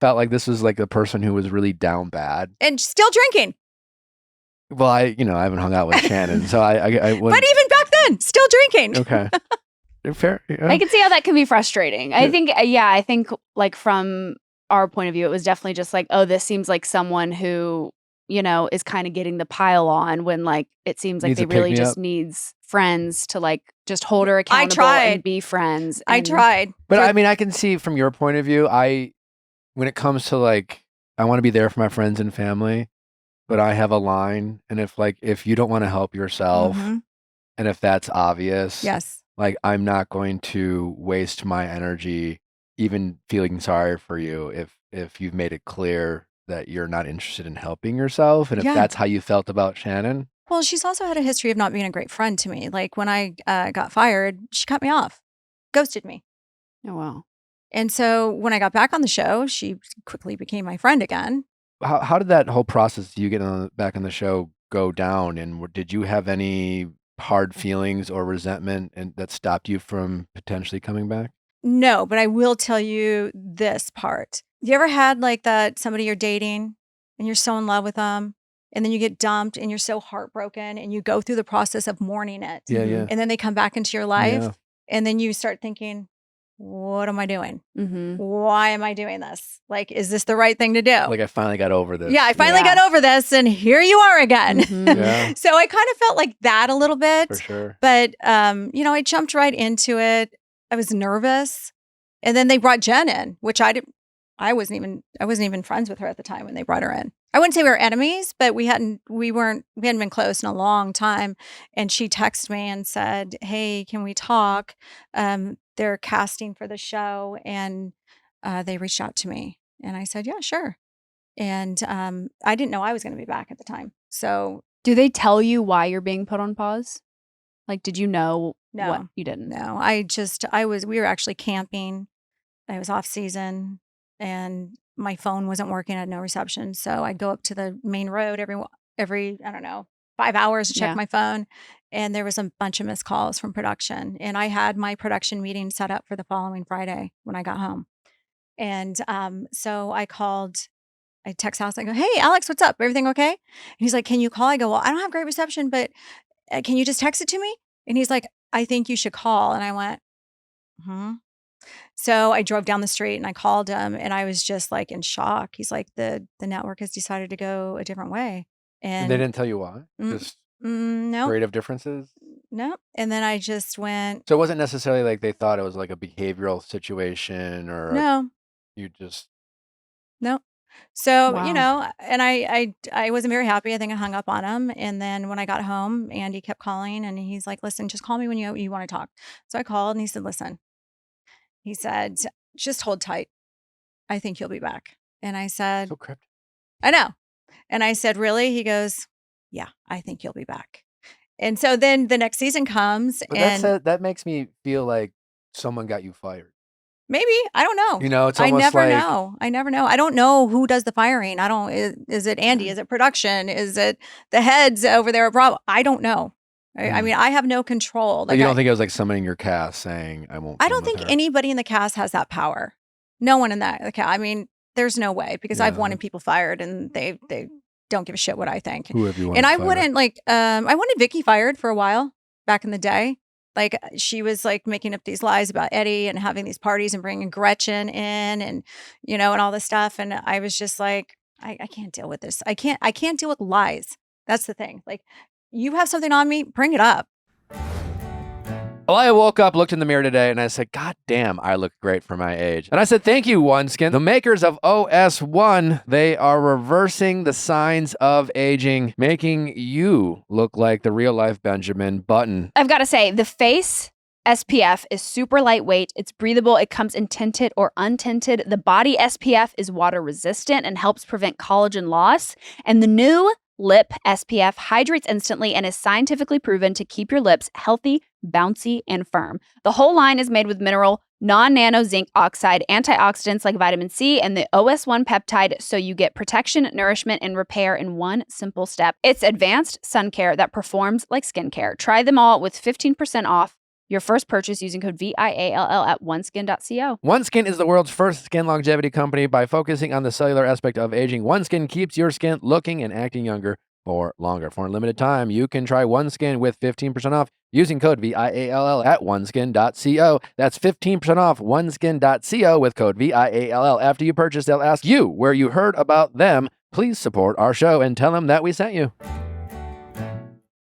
felt like this was like the person who was really down bad.
And still drinking.
Well, I haven't hung out with Shannon, so I wouldn't.
But even back then, still drinking.
Okay. Fair. Yeah.
I can see how that can be frustrating. I think like from our point of view, it was definitely just like, oh, this seems like someone who, is kind of getting the pile on when like it seems like
Needs
they
a
really
pick-me-up.
just needs friends to like just hold her accountable
tried.
and be friends.
I
And
tried.
But I mean, I can see from your point of view, when it comes to I want to be there for my friends and family, but I have a line, and if you don't want to help yourself,
Mhm.
and if that's obvious,
Yes.
I'm not going to waste my energy even feeling sorry for you if you've made it clear that you're not interested in helping yourself, and if
Yeah.
that's how you felt about Shannon.
Well, she's also had a history of not being a great friend to me. Like when I got fired, she cut me off, ghosted me.
Oh, wow.
And so when I got back on the show, she quickly became my friend again.
How did that whole process, you get back on the show, go down, and did you have any hard feelings or resentment and that stopped you from potentially coming back?
No, but I will tell you this part. You ever had like that somebody you're dating and you're so in love with them, and then you get dumped and you're so heartbroken and you go through the process of mourning it.
Yeah, yeah.
And then they come back into your life
Yeah.
and then you start thinking, what am I doing?
Mm-hmm.
Why am I doing this? Like, is this the right thing to do?
Like I finally got over this.
Yeah, I finally
Yeah.
got over this and here you are again.
Mhm.
Yeah.
So I kind of felt like that a little bit.
For sure.
But I jumped right into it. I was nervous. And then they brought Jenn in, which I wasn't even friends with her at the time when they brought her in. I wouldn't say we were enemies, but we hadn't been close in a long time. And she texted me and said, "Hey, can we talk? They're casting for the show and they reached out to me." And I said, "Yeah, sure." And I didn't know I was going to be back at the time. So
Do they tell you why you're being put on pause? Like, did you know
No.
what you didn't?
no, we were actually camping. I was off season and my phone wasn't working. I had no reception. So I'd go up to the main road every I don't know, 5 hours to check
Yeah.
my phone. And there was a bunch of missed calls from production. And I had my production meeting set up for the following Friday when I got home. And so I text House. I go, "Hey, Alex, what's up? Everything okay?" And he's like, "Can you call?" I go, "Well, I don't have great reception, but can you just text it to me?" And he's like, "I think you should call." And I went, "Hmm." So I drove down the street and I called him and I was just like in shock. He's like, the network has decided to go a different way.
And
And
they didn't tell you why?
Mm,
Just
no,
creative differences?
no. And then I just went,
So it wasn't necessarily like they thought it was like a behavioral situation or
no,
you just
no. So,
Wow.
and I wasn't very happy. I think I hung up on him. And then when I got home, Andy kept calling and he's like, "Listen, just call me when you want to talk." So I called and he said, "Listen," he said, "just hold tight. I think you'll be back." And I said,
so cryptic.
"I know." And I said, "Really?" He goes, "Yeah, I think you'll be back." And so then the next season comes
But
and
that makes me feel like someone got you fired.
Maybe. I don't know.
You know, it's
I
almost
never
like
know. I never know. I don't know who does the firing. I don't. Is it Andy? Is it production? Is it the heads over there at Bravo? I don't know. I mean, I have no control.
But you don't think it was like somebody in your cast saying, "I won't."
I
film
don't
with
think
her."
anybody in the cast has that power. No one in the cast. I mean, there's no way because I've wanted people fired and they don't give a shit what I think.
Who have you wanted?
And I
fired?
wouldn't like. I wanted Vicky fired for a while back in the day. Like she was like making up these lies about Eddie and having these parties and bringing Gretchen in and and all this stuff. And I was just like, I can't deal with this. I can't deal with lies. That's the thing. Like you have something on me, bring it up.
Well, I woke up, looked in the mirror today, and I said, God damn, I look great for my age. And I said, thank you, OneSkin. The makers of OS1, they are reversing the signs of aging, making you look like the real-life Benjamin Button.
I've got to say, the face SPF is super lightweight. It's breathable. It comes in tinted or untinted. The body SPF is water resistant and helps prevent collagen loss. And the new Lip SPF hydrates instantly and is scientifically proven to keep your lips healthy, bouncy, and firm. The whole line is made with mineral, non-nano zinc oxide antioxidants like vitamin C and the OS1 peptide, so you get protection, nourishment, and repair in one simple step. It's advanced sun care that performs like skincare. Try them all with 15% off your first purchase using code VIALL at oneskin.co.
OneSkin is the world's first skin longevity company. By focusing on the cellular aspect of aging, OneSkin keeps your skin looking and acting younger for longer. For a limited time, you can try OneSkin with 15% off using code VIALL at oneskin.co. That's 15% off oneskin.co with code VIALL. After you purchase, they'll ask you where you heard about them. Please support our show and tell them that we sent you.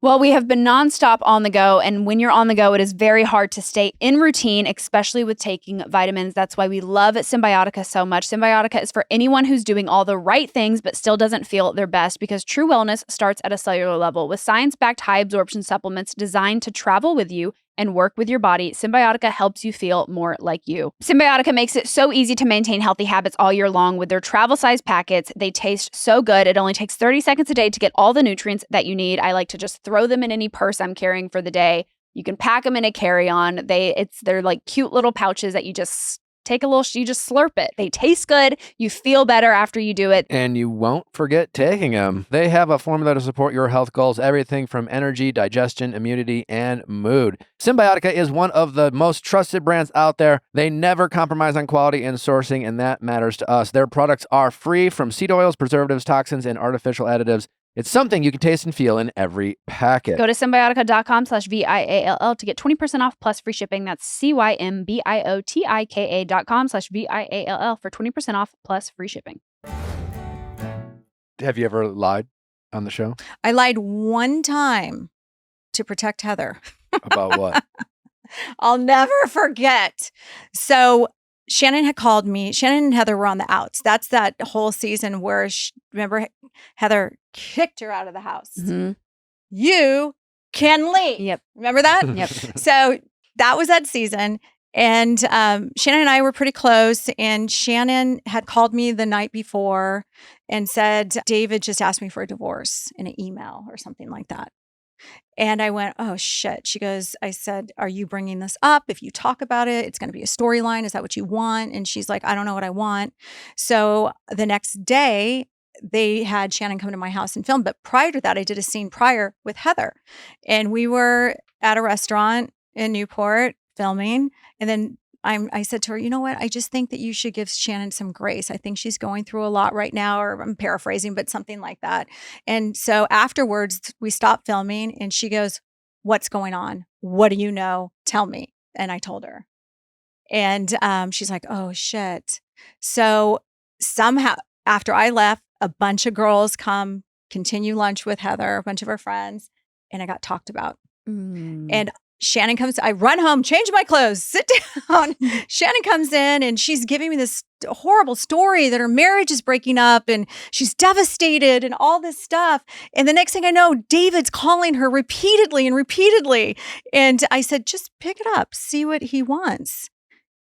Well, we have been nonstop on the go, and when you're on the go, it is very hard to stay in routine, especially with taking vitamins. That's why we love Symbiotica so much. Symbiotica is for anyone who's doing all the right things but still doesn't feel their best, because true wellness starts at a cellular level. With science-backed high-absorption supplements designed to travel with you and work with your body, Symbiotica helps you feel more like you. Symbiotica makes it so easy to maintain healthy habits all year long with their travel-size packets. They taste so good. It only takes 30 seconds a day to get all the nutrients that you need. I like to just throw them in any purse I'm carrying for the day. You can pack them in a carry-on. They're like cute little pouches that you just take a little, you just slurp it. They taste good. You feel better after you do it.
And you won't forget taking them. They have a formula to support your health goals, everything from energy, digestion, immunity, and mood. Symbiotica is one of the most trusted brands out there. They never compromise on quality and sourcing, and that matters to us. Their products are free from seed oils, preservatives, toxins, and artificial additives. It's something you can taste and feel in every packet.
Go to symbiotica.com/VIALL to get 20% off plus free shipping. That's CYMBIOTIKA.com/VIALL for 20% off plus free shipping.
Have you ever lied on the show?
I lied one time to protect Heather.
About what?
I'll never forget. So Shannon had called me. Shannon and Heather were on the outs. That's that whole season where, remember, Heather kicked her out of the house.
Mm-hmm.
You can leave.
Yep.
Remember that?
Yep.
So that was that season. And Shannon and I were pretty close. And Shannon had called me the night before and said, David just asked me for a divorce in an email or something like that. And I went, oh, shit. She goes, I said, are you bringing this up? If you talk about it, it's going to be a storyline. Is that what you want? And she's like, I don't know what I want. So the next day, they had Shannon come to my house and film. But prior to that, I did a scene prior with Heather. And we were at a restaurant in Newport filming. And then I said to her, you know what? I just think that you should give Shannon some grace. I think she's going through a lot right now, or I'm paraphrasing, but something like that. And so afterwards, we stopped filming and she goes, what's going on? What do you know? Tell me. And I told her. And she's like, oh, shit. So somehow after I left, a bunch of girls come continue lunch with Heather, a bunch of her friends, and I got talked about. And Shannon comes, I run home, change my clothes, sit down. Shannon comes in and she's giving me this horrible story that her marriage is breaking up and she's devastated and all this stuff. And the next thing I know, David's calling her repeatedly and repeatedly. And I said, just pick it up, see what he wants.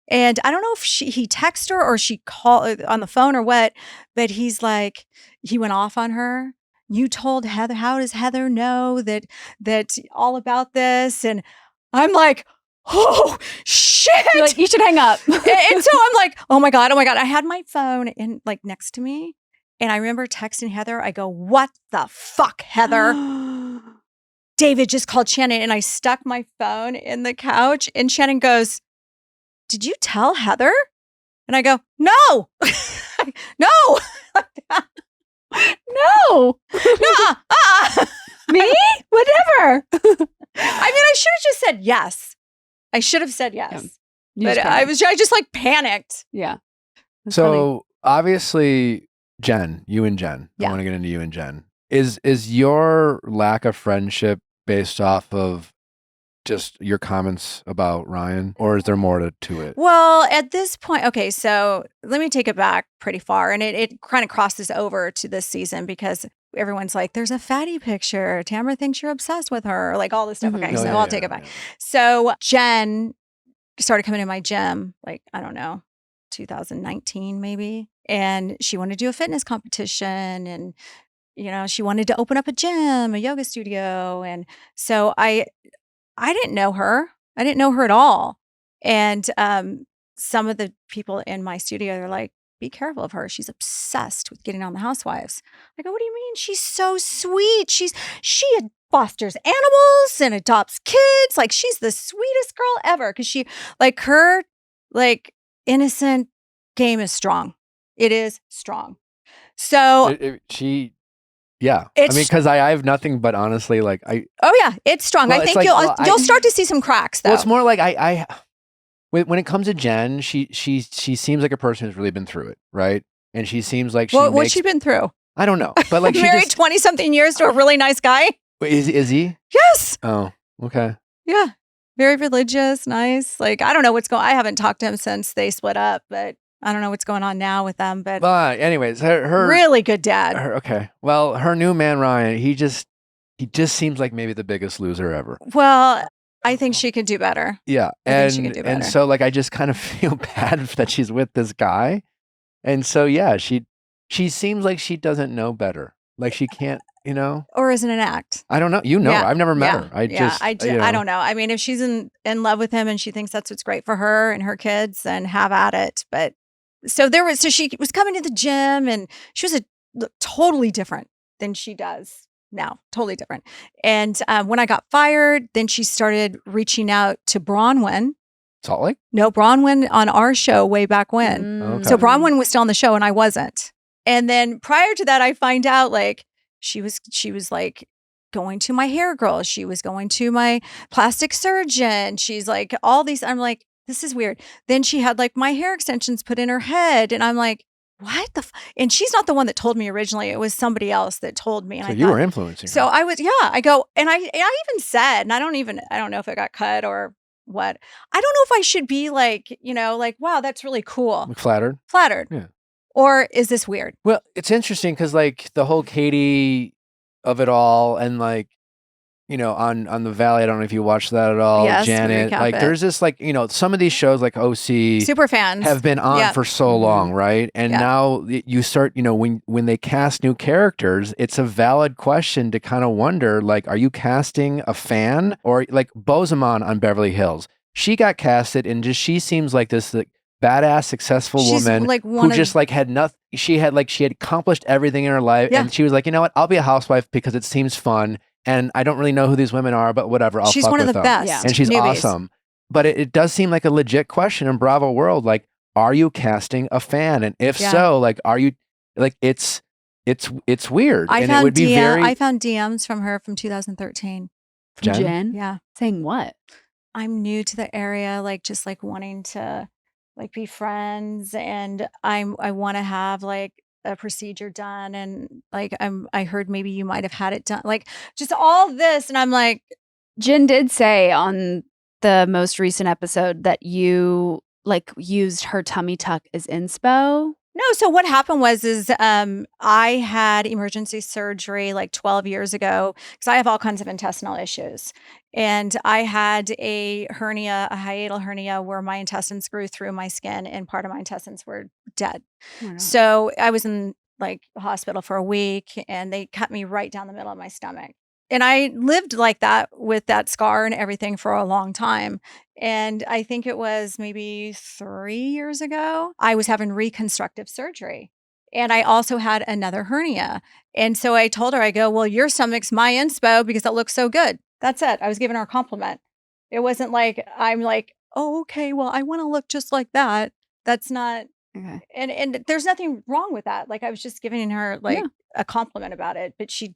And I don't know if he texted her or she called on the phone or what, but he's like, he went off on her. You told Heather, how does Heather know that all about this? And I'm like, oh, shit. shit.
You're like, you should hang up.
And so I'm like, oh my God. I had my phone in like next to me. And I remember texting Heather. I go, what the fuck, Heather? David just called Shannon. And I stuck my phone in the couch. And Shannon goes, did you tell Heather? And I go, no. No.
No. Me? Whatever.
I mean, I should have just said yes. I should have said yes.
Yeah.
But I just like panicked.
Yeah. That's
So obviously, you and Jen.
Yeah.
I want to get into you and Jen. Is your lack of friendship based off of just your comments about Ryan, or is there more to it?
Well, at this point, okay, so let me take it back pretty far. And it kind of crosses over to this season because everyone's like, there's a fatty picture. Tamra thinks you're obsessed with her, like all this stuff. Okay,
Mhm.
so I'll take it back. So Jen started coming to my gym, like, I don't know, 2019 maybe. And she wanted to do a fitness competition and, you know, she wanted to open up a gym, a yoga studio. And so I didn't know her. I didn't know her at all. And some of the people in my studio, they're like, be careful of her. She's obsessed with getting on the Housewives. I go, what do you mean? She's so sweet. She fosters animals and adopts kids. Like she's the sweetest girl ever. Cause she like her like innocent game is strong. It is strong. So
Yeah. I mean, because I have nothing but honestly, like
oh yeah, it's strong.
Well,
I
it's
think
like,
you'll start to see some cracks though.
well, it's more like when it comes to Jen, she seems like a person who's really been through it, right? And she seems like
what's she been through?
I don't know, but like
married 20-something years to a really nice guy.
Is he?
Yes.
Oh, okay.
Yeah. Very religious, nice. Like I don't know what's going. I haven't talked to him since they split up, but I don't know what's going on now with them. But
anyways, her
really good dad.
Okay. Well, her new man Ryan, he just seems like maybe the biggest loser ever.
Well, I think she could do better.
Yeah,
I think she could do better.
And so like I just kind of feel bad that she's with this guy, and so yeah, she seems like she doesn't know better. Like she can't, you know,
or is it an act?
I don't know. You know,
Yeah.
I've never met
Yeah.
her. I
I don't know. I mean, if she's in love with him and she thinks that's what's great for her and her kids, then have at it. But so she was coming to the gym and she was totally different than she does now. Totally different. And when I got fired, then she started reaching out to Bronwyn.
Salt Lake?
No, Bronwyn on our show way back when.
Okay.
So Bronwyn was still on the show and I wasn't. And then prior to that, I find out like she was like going to my hair girl. She was going to my plastic surgeon. She's like all these. I'm like, this is weird. Then she had like my hair extensions put in her head. And I'm like, what the? And she's not the one that told me originally. It was somebody else that told me. And
So
I
you
thought,
were influencing her.
So I was, I go, and I even said, and I don't know if it got cut or what. I don't know if I should be like, like, wow, that's really cool.
Flattered.
Yeah. Or is this weird?
Well, it's interesting because like the whole Katie of it all and like, on the Valley, I don't know if you watched that at all.
Yes,
Janet,
recap
like
it.
there's this like, some of these shows like OC
Super fans
have been on for so long, right? And now you start, when they cast new characters, it's a valid question to kind of wonder, like, are you casting a fan? Or like Bozeman on Beverly Hills? She got casted and she seems like this like, badass, successful woman
like
who just like had nothing. She had accomplished everything in her life, and she was like, you know what? I'll be a housewife because it seems fun, and I don't really know who these women are, but whatever. She's fuck
one of
with
the
them.
best,
Yeah.
And she's
newbies.
awesome. But it does seem like a legit question in Bravo world. Like, are you casting a fan? And if so, like, are you like it's weird.
I
and
found
it would be
I found DMs from her from 2013.
From
Jen?
Jen?
Yeah,
Saying what?
I'm new to the area, like just like wanting to like be friends, and I want to have like a procedure done, and like I heard maybe you might have had it done, like just all this, and I'm like,
Jen did say on the most recent episode that you like used her tummy tuck as inspo.
no. So what happened is I had emergency surgery like 12 years ago because I have all kinds of intestinal issues. And I had a hernia, a hiatal hernia, where my intestines grew through my skin and part of my intestines were dead. So I was in like hospital for a week and they cut me right down the middle of my stomach. And I lived like that with that scar and everything for a long time. And I think it was maybe 3 years ago, I was having reconstructive surgery. And I also had another hernia. And so I told her, I go, well, your stomach's my inspo because it looks so good. That's it. I was giving her a compliment. It wasn't like, I'm like, oh, okay, well, I want to look just like that. That's not,
Okay.
and there's nothing wrong with that. Like I was just giving her like a compliment about it, but she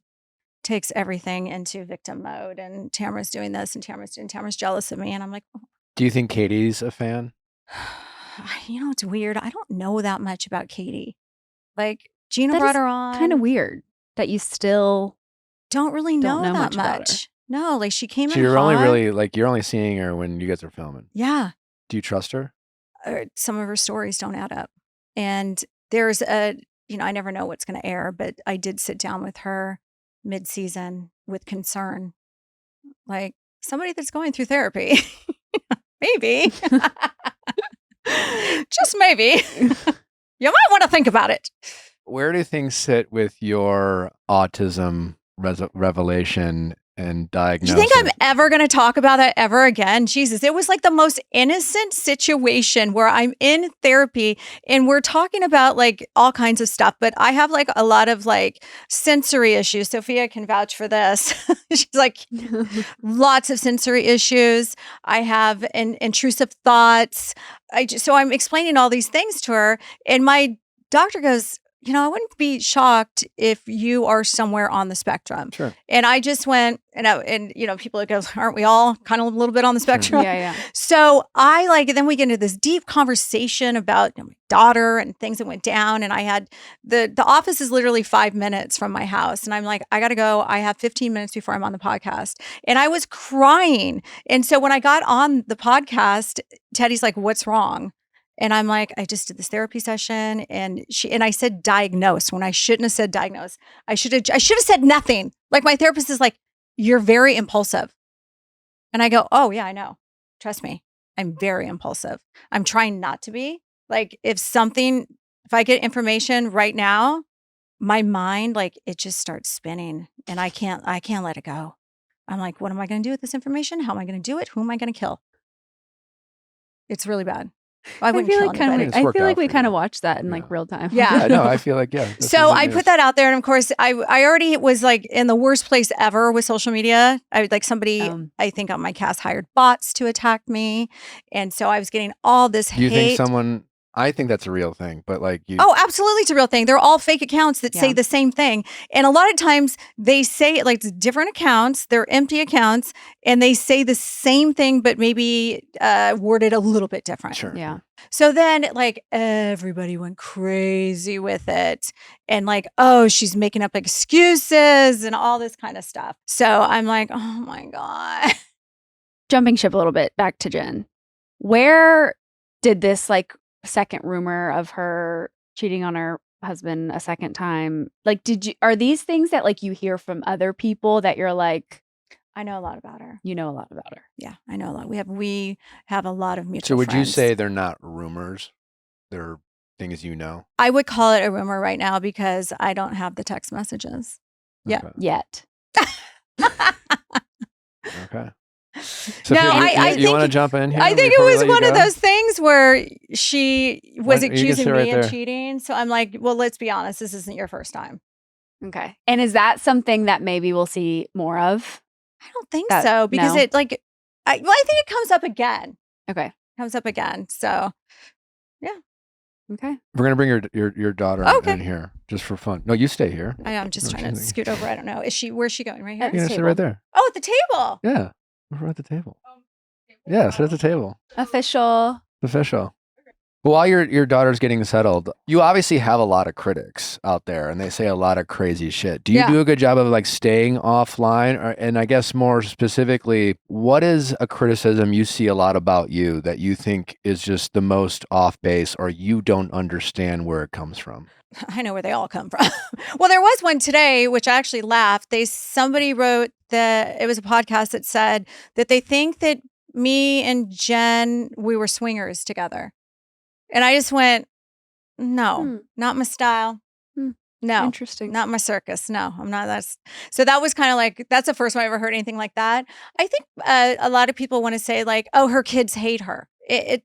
takes everything into victim mode, and Tamra's doing this and Tamra's jealous of me. And I'm like, oh.
Do you think Katie's a fan?
You know, it's weird. I don't know that much about Katie. Like Gina
That
brought
is
her on.
Kind of weird that you still
Don't really know
know
that
much about her.
much. No, like she came
So
in
you're only
hot.
really like you're only seeing her when you guys are filming.
Yeah.
Do you trust her?
Some of her stories don't add up. And there's a, you know, I never know what's going to air, but I did sit down with her mid-season with concern, like somebody that's going through therapy. Maybe. Just maybe. You might want to think about it.
Where do things sit with your autism revelation and
You
diagnosis?
think I'm ever going to talk about that ever again? Jesus, it was like the most innocent situation where I'm in therapy and we're talking about like all kinds of stuff, but I have like a lot of like sensory issues. Sophia can vouch for this. She's like lots of sensory issues. I have intrusive thoughts. So I'm explaining all these things to her, and my doctor goes, you know, I wouldn't be shocked if you are somewhere on the spectrum.
Sure.
And I just went, and you know, people go, aren't we all kind of a little bit on the spectrum?
Yeah.
So then we get into this deep conversation about my daughter and things that went down. And I had the office is literally 5 minutes from my house. And I'm like, I got to go. I have 15 minutes before I'm on the podcast. And I was crying. And so when I got on the podcast, Teddy's like, what's wrong? And I'm like, I just did this therapy session, and I said diagnose when I shouldn't have said diagnose. I should have said nothing. Like my therapist is like, you're very impulsive. And I go, oh yeah, I know. Trust me. I'm very impulsive. I'm trying not to be. Like if I get information right now, my mind, like it just starts spinning and I can't let it go. I'm like, what am I going to do with this information? How am I going to do it? Who am I going to kill? It's really bad. I wouldn't kill anybody.
I feel like we kind of watched that in like real time.
Yeah.
No, I feel like,
So I put that out there. And of course, I already was like in the worst place ever with social media. I would like somebody, I think on my cast hired bots to attack me. And so I was getting all this hate.
Do you think someone, I think that's a real thing, but like you.
Oh, absolutely. It's a real thing. They're all fake accounts that say the same thing. And a lot of times they say like it's different accounts, they're empty accounts, and they say the same thing, but maybe worded a little bit different.
Sure.
Yeah.
So then like everybody went crazy with it and like, oh, she's making up excuses and all this kind of stuff. So I'm like, oh my God.
Jumping ship a little bit back to Jenn. Where did this like second rumor of her cheating on her husband a second time, like are these things that like you hear from other people that you're like,
I know a lot about her.
You know a lot about her.
Yeah, I know a lot. We have a lot of mutual
So would
friends.
you say they're not rumors? They're things you know?
I would call it a rumor right now because I don't have the text messages.
Okay.
Yet.
Okay. So
no,
you want to jump in here?
I think it was one of those things where she was accusing me of cheating. So I'm like, well, let's be honest. This isn't your first time.
Okay. And is that something that maybe we'll see more of?
I don't think so because it like, I think it comes up again.
Okay.
Comes up again. So yeah.
Okay.
We're going to bring your daughter in here just for fun. No, you stay here.
I'm just trying to scoot over. I don't know. Where's she going? Right here?
You're going to sit right there.
Oh, at the table.
Yeah. We're at the table. Yeah, sit at the table.
Official.
Well, while your daughter's getting settled, you obviously have a lot of critics out there and they say a lot of crazy shit. Do you do a good job of like staying offline? And I guess more specifically, what is a criticism you see a lot about you that you think is just the most off base or you don't understand where it comes from?
I know where they all come from. Well, there was one today, which I actually laughed. Somebody wrote it was a podcast that said that they think that me and Jenn, we were swingers together. And I just went, no, not my style. No,
Interesting.
not my circus. No, I'm not. So that was kind of like, that's the first time I ever heard anything like that. I think a lot of people want to say like, oh, her kids hate her.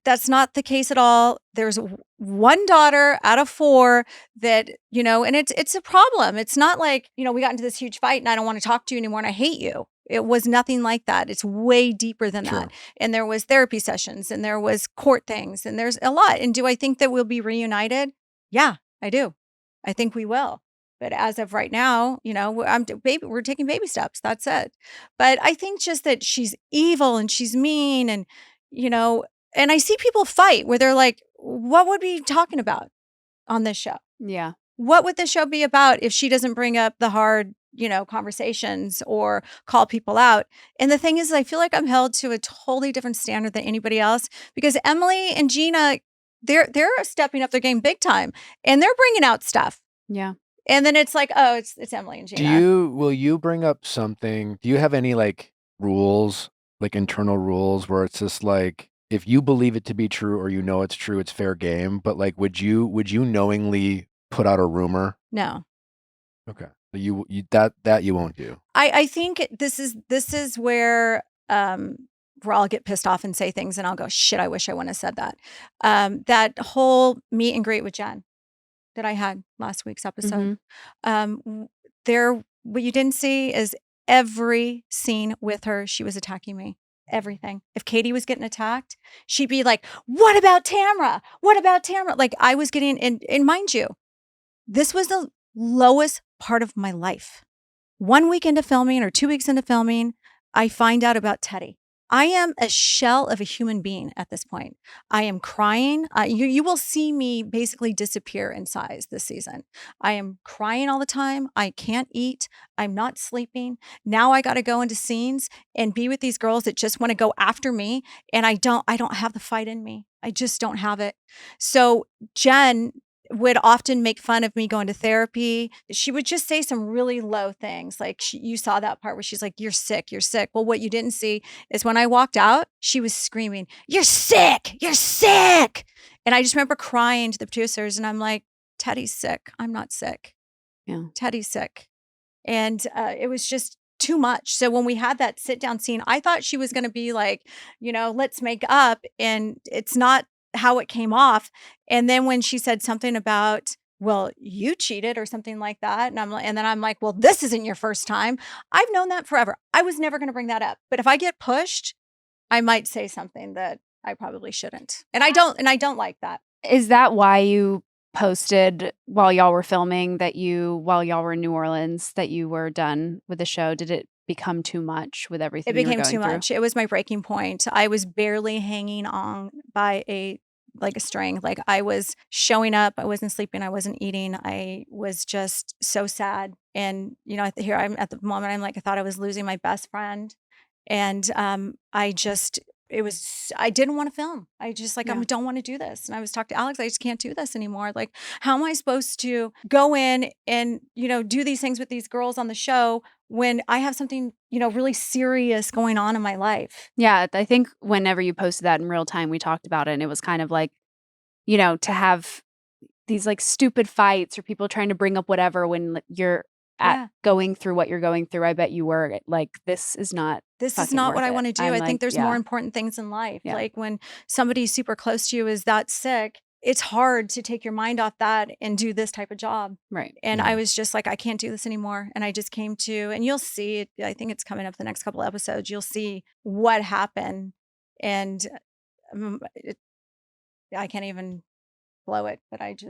That's not the case at all. There's one daughter out of 4 that, and it's a problem. It's not like, we got into this huge fight and I don't want to talk to you anymore and I hate you. It was nothing like that. It's way deeper than
True.
that. And there was therapy sessions and there was court things and there's a lot. And do I think that we'll be reunited? Yeah, I do. I think we will. But as of right now, we're taking baby steps. That's it. But I think just that she's evil and she's mean and, and I see people fight where they're like, what would we be talking about on this show?
Yeah.
What would the show be about if she doesn't bring up the hard, conversations or call people out? And the thing is, I feel like I'm held to a totally different standard than anybody else because Emily and Gina, they're stepping up their game big time and they're bringing out stuff.
Yeah.
And then it's like, oh, it's Emily and Gina.
Will you bring up something? Do you have any like rules, like internal rules where it's just like, if you believe it to be true or it's true, it's fair game. But like, would you knowingly put out a rumor?
No.
Okay. You that you won't do.
I think this is where I'll get pissed off and say things and I'll go, shit, I wish I wouldn't have said that. That whole meet and greet with Jenn that I had last week's episode. What you didn't see is every scene with her, she was attacking me. Everything. If Katie was getting attacked, she'd be like, what about Tamra? What about Tamra? Like I was getting, and mind you, this was the lowest part of my life. 1 week into filming or 2 weeks into filming, I find out about Teddy. I am a shell of a human being at this point. I am crying. You will see me basically disappear in size this season. I am crying all the time. I can't eat. I'm not sleeping. Now I got to go into scenes and be with these girls that just want to go after me. And I don't have the fight in me. I just don't have it. So Jenn would often make fun of me going to therapy. She would just say some really low things. Like you saw that part where she's like, you're sick, you're sick. Well, what you didn't see is when I walked out, she was screaming, you're sick, you're sick. And I just remember crying to the producers and I'm like, Teddy's sick. I'm not sick.
Yeah.
Teddy's sick. And it was just too much. So when we had that sit down scene, I thought she was going to be like, let's make up. And it's not how it came off. And then when she said something about, well, you cheated or something like that. And then I'm like, well, this isn't your first time. I've known that forever. I was never going to bring that up. But if I get pushed, I might say something that I probably shouldn't. And I don't like that.
Is that why you posted while y'all were filming while y'all were in New Orleans, that you were done with the show? Did it become too much with everything?
It became too much. It was my breaking point. I was barely hanging on by a string. Like I was showing up. I wasn't sleeping. I wasn't eating. I was just so sad. And, here I'm at the moment, I'm like, I thought I was losing my best friend. And I didn't want to film. I just I don't want to do this. And I was talking to Alex, I just can't do this anymore. Like, how am I supposed to go in and, do these things with these girls on the show when I have something, really serious going on in my life?
Yeah. I think whenever you posted that in real time, we talked about it and it was kind of like, to have these like stupid fights or people trying to bring up whatever when you're going through what you're going through. I bet you were like, this is not
what I want to do. I think there's more important things in life.
Yeah.
Like when somebody super close to you is that sick, it's hard to take your mind off that and do this type of job.
Right.
And I was just like, I can't do this anymore. And I just came to, and you'll see it. I think it's coming up the next couple episodes. You'll see what happened. And I can't even blow it, but it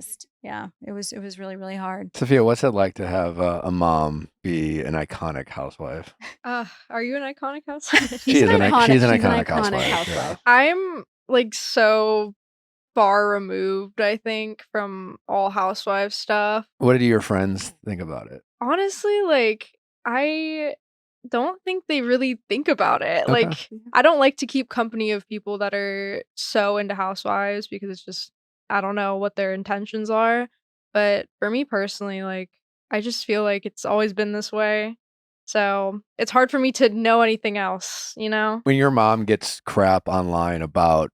was really, really hard.
Sophia, what's it like to have a mom be an iconic housewife?
Are you an iconic housewife?
She's an iconic housewife. Yeah.
I'm like so far removed, I think, from all housewife stuff.
What do your friends think about it?
Honestly, like I don't think they really think about it.
Okay.
Like I don't like to keep company of people that are so into housewives because it's just, I don't know what their intentions are. But for me personally, like I just feel like it's always been this way. So it's hard for me to know anything else, When
your mom gets crap online about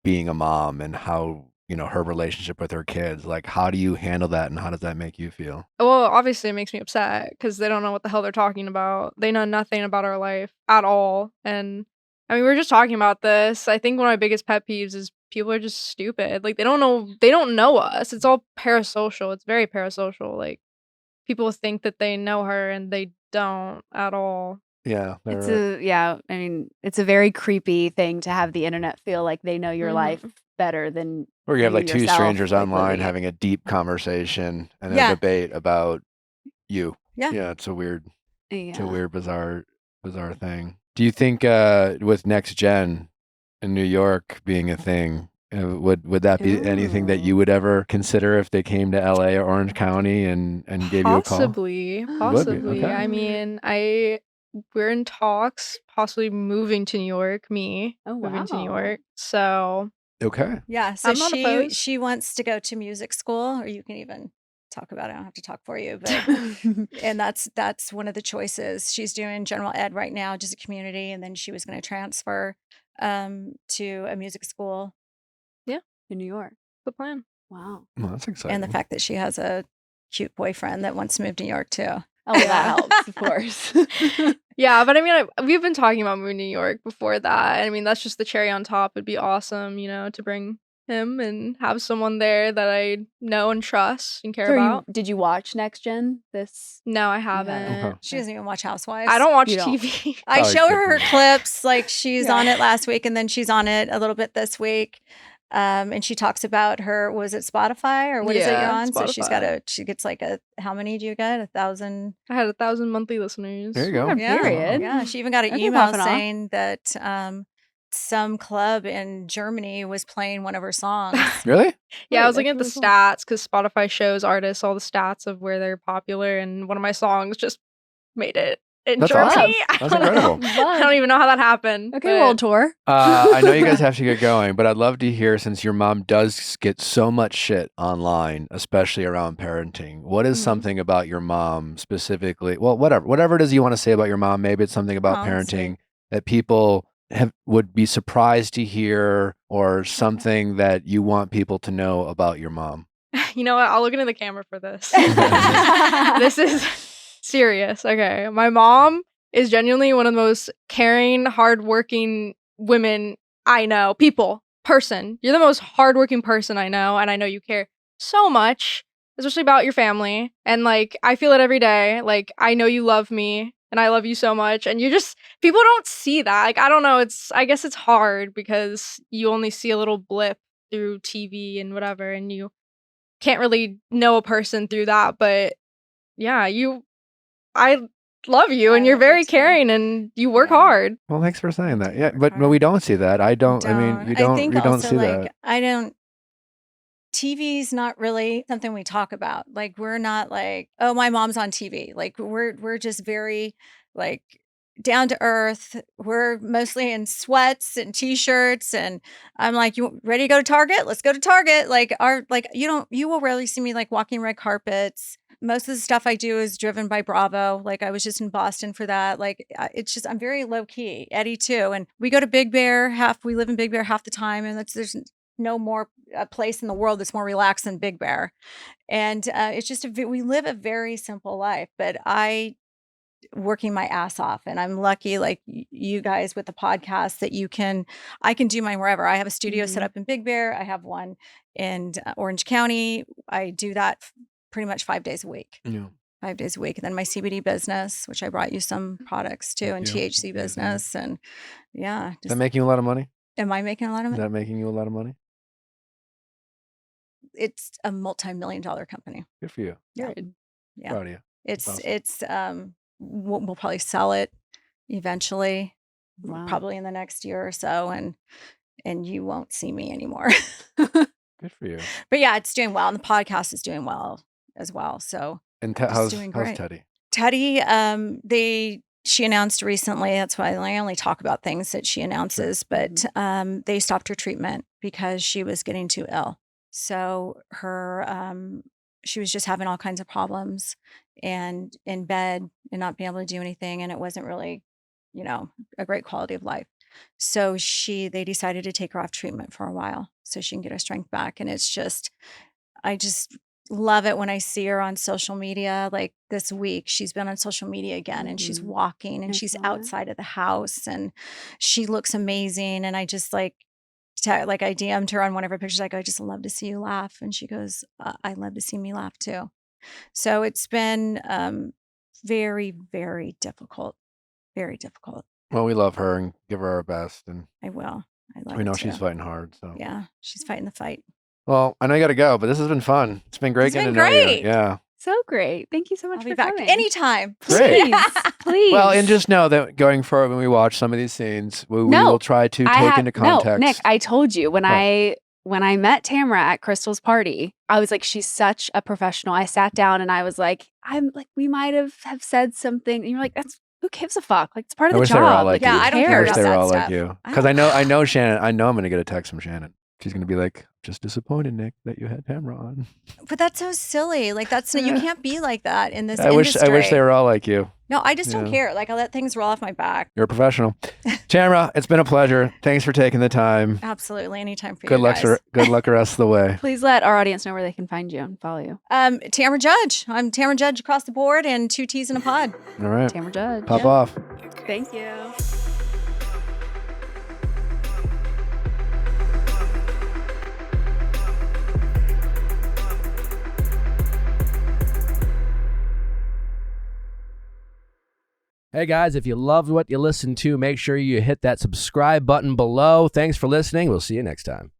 being a mom and how her relationship with her kids. Like, how do you handle that, and how does that make you feel?
Well, obviously it makes me upset because they don't know what the hell they're talking about. They know nothing about our life at all. And I mean, we were just talking about this. I think one of my biggest pet peeves is people are just stupid. Like they don't know us. It's all parasocial. It's very parasocial. Like people think that they know her and they don't at all.
Yeah,
It's a very creepy thing to have the internet feel like they know your life better than
or you have like two
yourself,
strangers
like,
online
living it.
having a deep conversation and a
Yeah.
debate about you.
Yeah.
Yeah, it's a weird,
Yeah.
bizarre thing. Do you think with Next Gen in New York being a thing, would that be anything that
Ooh.
you would ever consider if they came to LA or Orange County and gave you a call?
Possibly.
Okay.
I mean, we're in talks, possibly moving to New York. Moving to New
wow.
York. So
Okay.
Yeah. So
I'm not opposed.
she wants to go to music school, or you can even talk about it. I don't have to talk for you, but and that's one of the choices. She's doing general ed right now, just a community, and then she was going to transfer to a music school.
In New York.
The plan.
Wow.
Well, that's exciting.
And the fact that she has a cute boyfriend that wants to move to New York too.
Oh, well, that helps, of course.
Yeah, but I mean, we've been talking about moving to New York before that. I mean, that's just the cherry on top. It'd be awesome, to bring him and have someone there that I know and trust and care about.
Did you watch Next Gen?
No, I
haven't.
haven't.
Okay.
She doesn't even watch Housewives.
I don't watch
You don't.
TV.
I
Oh,
show
good
her
for you.
clips, like she's
Yeah.
on it last week, and then she's on it a little bit this week. And she talks about her, was it Spotify or what is it you're
Yeah,
on? So she's
Spotify.
got she gets like how many do you get? 1,000?
I had 1,000 monthly listeners.
There you go.
Yeah.
Period.
Yeah. She even got an
Okay,
email
popping off.
saying that some club in Germany was playing one of her songs.
Really?
Yeah, I
Wait,
was looking at the
that's really cool.
stats because Spotify shows artists all the stats of where they're popular, and one of my songs just made it in
That's
Germany.
awesome.
I
That's
don't know.
incredible.
I don't even know how that happened.
Okay,
but-
world tour.
I know you guys have to get going, but I'd love to hear, since your mom does get so much shit online, especially around parenting, what is
Mhm.
something about your mom specifically? Well, whatever it is you want to say about your mom, maybe it's something about
Oh, that's
parenting
sweet.
that people would be surprised to hear, or something that you want people to know about your mom.
You know what? I'll look into the camera for this. This is serious. Okay. My mom is genuinely one of the most caring, hardworking women I know. Person. You're the most hardworking person I know, and I know you care so much, especially about your family. And like, I feel it every day. Like, I know you love me, and I love you so much. And people don't see that. Like, I don't know. I guess it's hard because you only see a little blip through TV and whatever, and you can't really know a person through that. But yeah, I love you, and
I
you're
love you
very
too.
caring, and you work
Yeah.
hard.
Well, thanks for saying that.
You
Yeah,
work
but
hard.
we don't see that. I mean, you don't.
I think
You don't
also
see
like
that.
TV's not really something we talk about. Like we're not like, oh, my mom's on TV. Like we're just very like down to earth. We're mostly in sweats and t-shirts, and I'm like, you ready to go to Target? Let's go to Target. You will rarely see me like walking red carpets. Most of the stuff I do is driven by Bravo. Like I was just in Boston for that. Like it's just I'm very low key. Eddie too, and we go to Big Bear. We live in Big Bear half the time, and there's no more a place in the world that's more relaxed than Big Bear. And it's just we live a very simple life. But I working my ass off, and I'm lucky, like you guys with the podcast, that I can do mine wherever. I have a studio set
Mhm.
up in Big Bear. I have one in Orange County. I do that pretty much 5 days a week.
Yeah.
5 days a week. And then my CBD business, which I brought you some products too, and
Thank you.
THC
Amazing.
business. And yeah,
Is that making you a lot of money?
am I making a lot of
Is
money?
that making you a lot of money?
It's a multi-million-dollar company.
Good for you.
Yeah.
Good.
Yeah.
Proud of you.
It's
awesome.
we'll probably sell it eventually,
Wow.
probably in the next year or so, and you won't see me anymore.
Good for you.
But yeah, it's doing well, and the podcast is doing well as well. So
And
It's
how's
doing great.
Teddy?
Teddy, she announced recently, that's why I only talk about things that she announces, but they stopped her treatment because she was getting too ill. So she was just having all kinds of problems and in bed and not being able to do anything. And it wasn't really, a great quality of life. So they decided to take her off treatment for a while. so she can get her strength back. And it's just, I just love it when I see her on social media. Like this week, she's been on social media again, and she's walking, and
I
she's
saw that.
outside of the house, and she looks amazing. And I just like I DM'd her on one of her pictures. I go, I just love to see you laugh. And she goes, I love to see me laugh too. So it's been very, very difficult. Very difficult.
Well, we love her and give her our best, and
I will. I love
we know
it
she's
too.
fighting hard. So
Yeah, she's fighting the fight.
Well, I know you got to go, but this has been fun. It's been great
It's
getting
been
to know you.
great.
Yeah.
So great. Thank you so much
I'll
for
be back
coming.
anytime.
Great.
Please. Please.
Well, and just know that going forward, when we watch some of these scenes, we
No,
will try to take into context.
No, Nick, I told you when
What?
I met Tamra at Crystal's party, I was like, she's such a professional. I sat down and I was like, we might have said something. And you're like, who gives a fuck? Like, it's part of
I
the
wish
job.
they were all like
Yeah,
you.
I don't
I
care
wish
about
they were
that
all like
stuff.
you.
I
Because
don't-
I know Shannon. I know I'm going to get a text from Shannon. She's going to be like, just disappointed, Nick, that you had Tamra on.
But that's so silly. Like you can't be like that in this
I wish
industry.
they were all like you.
No, I just don't
Yeah.
care. Like I let things roll off my back.
You're a professional. Tamra, it's been a pleasure. Thanks for taking the time.
Absolutely, anytime for
Good
you
luck,
guys.
good luck the rest of the way.
Please let our audience know where they can find you and follow you.
Tamra Judge. I'm Tamra Judge across the board, and 2 T's in a pod.
All right.
Tamra Judge.
Pop off.
Thank you.
Hey guys, if you loved what you listened to, make sure you hit that subscribe button below. Thanks for listening. We'll see you next time.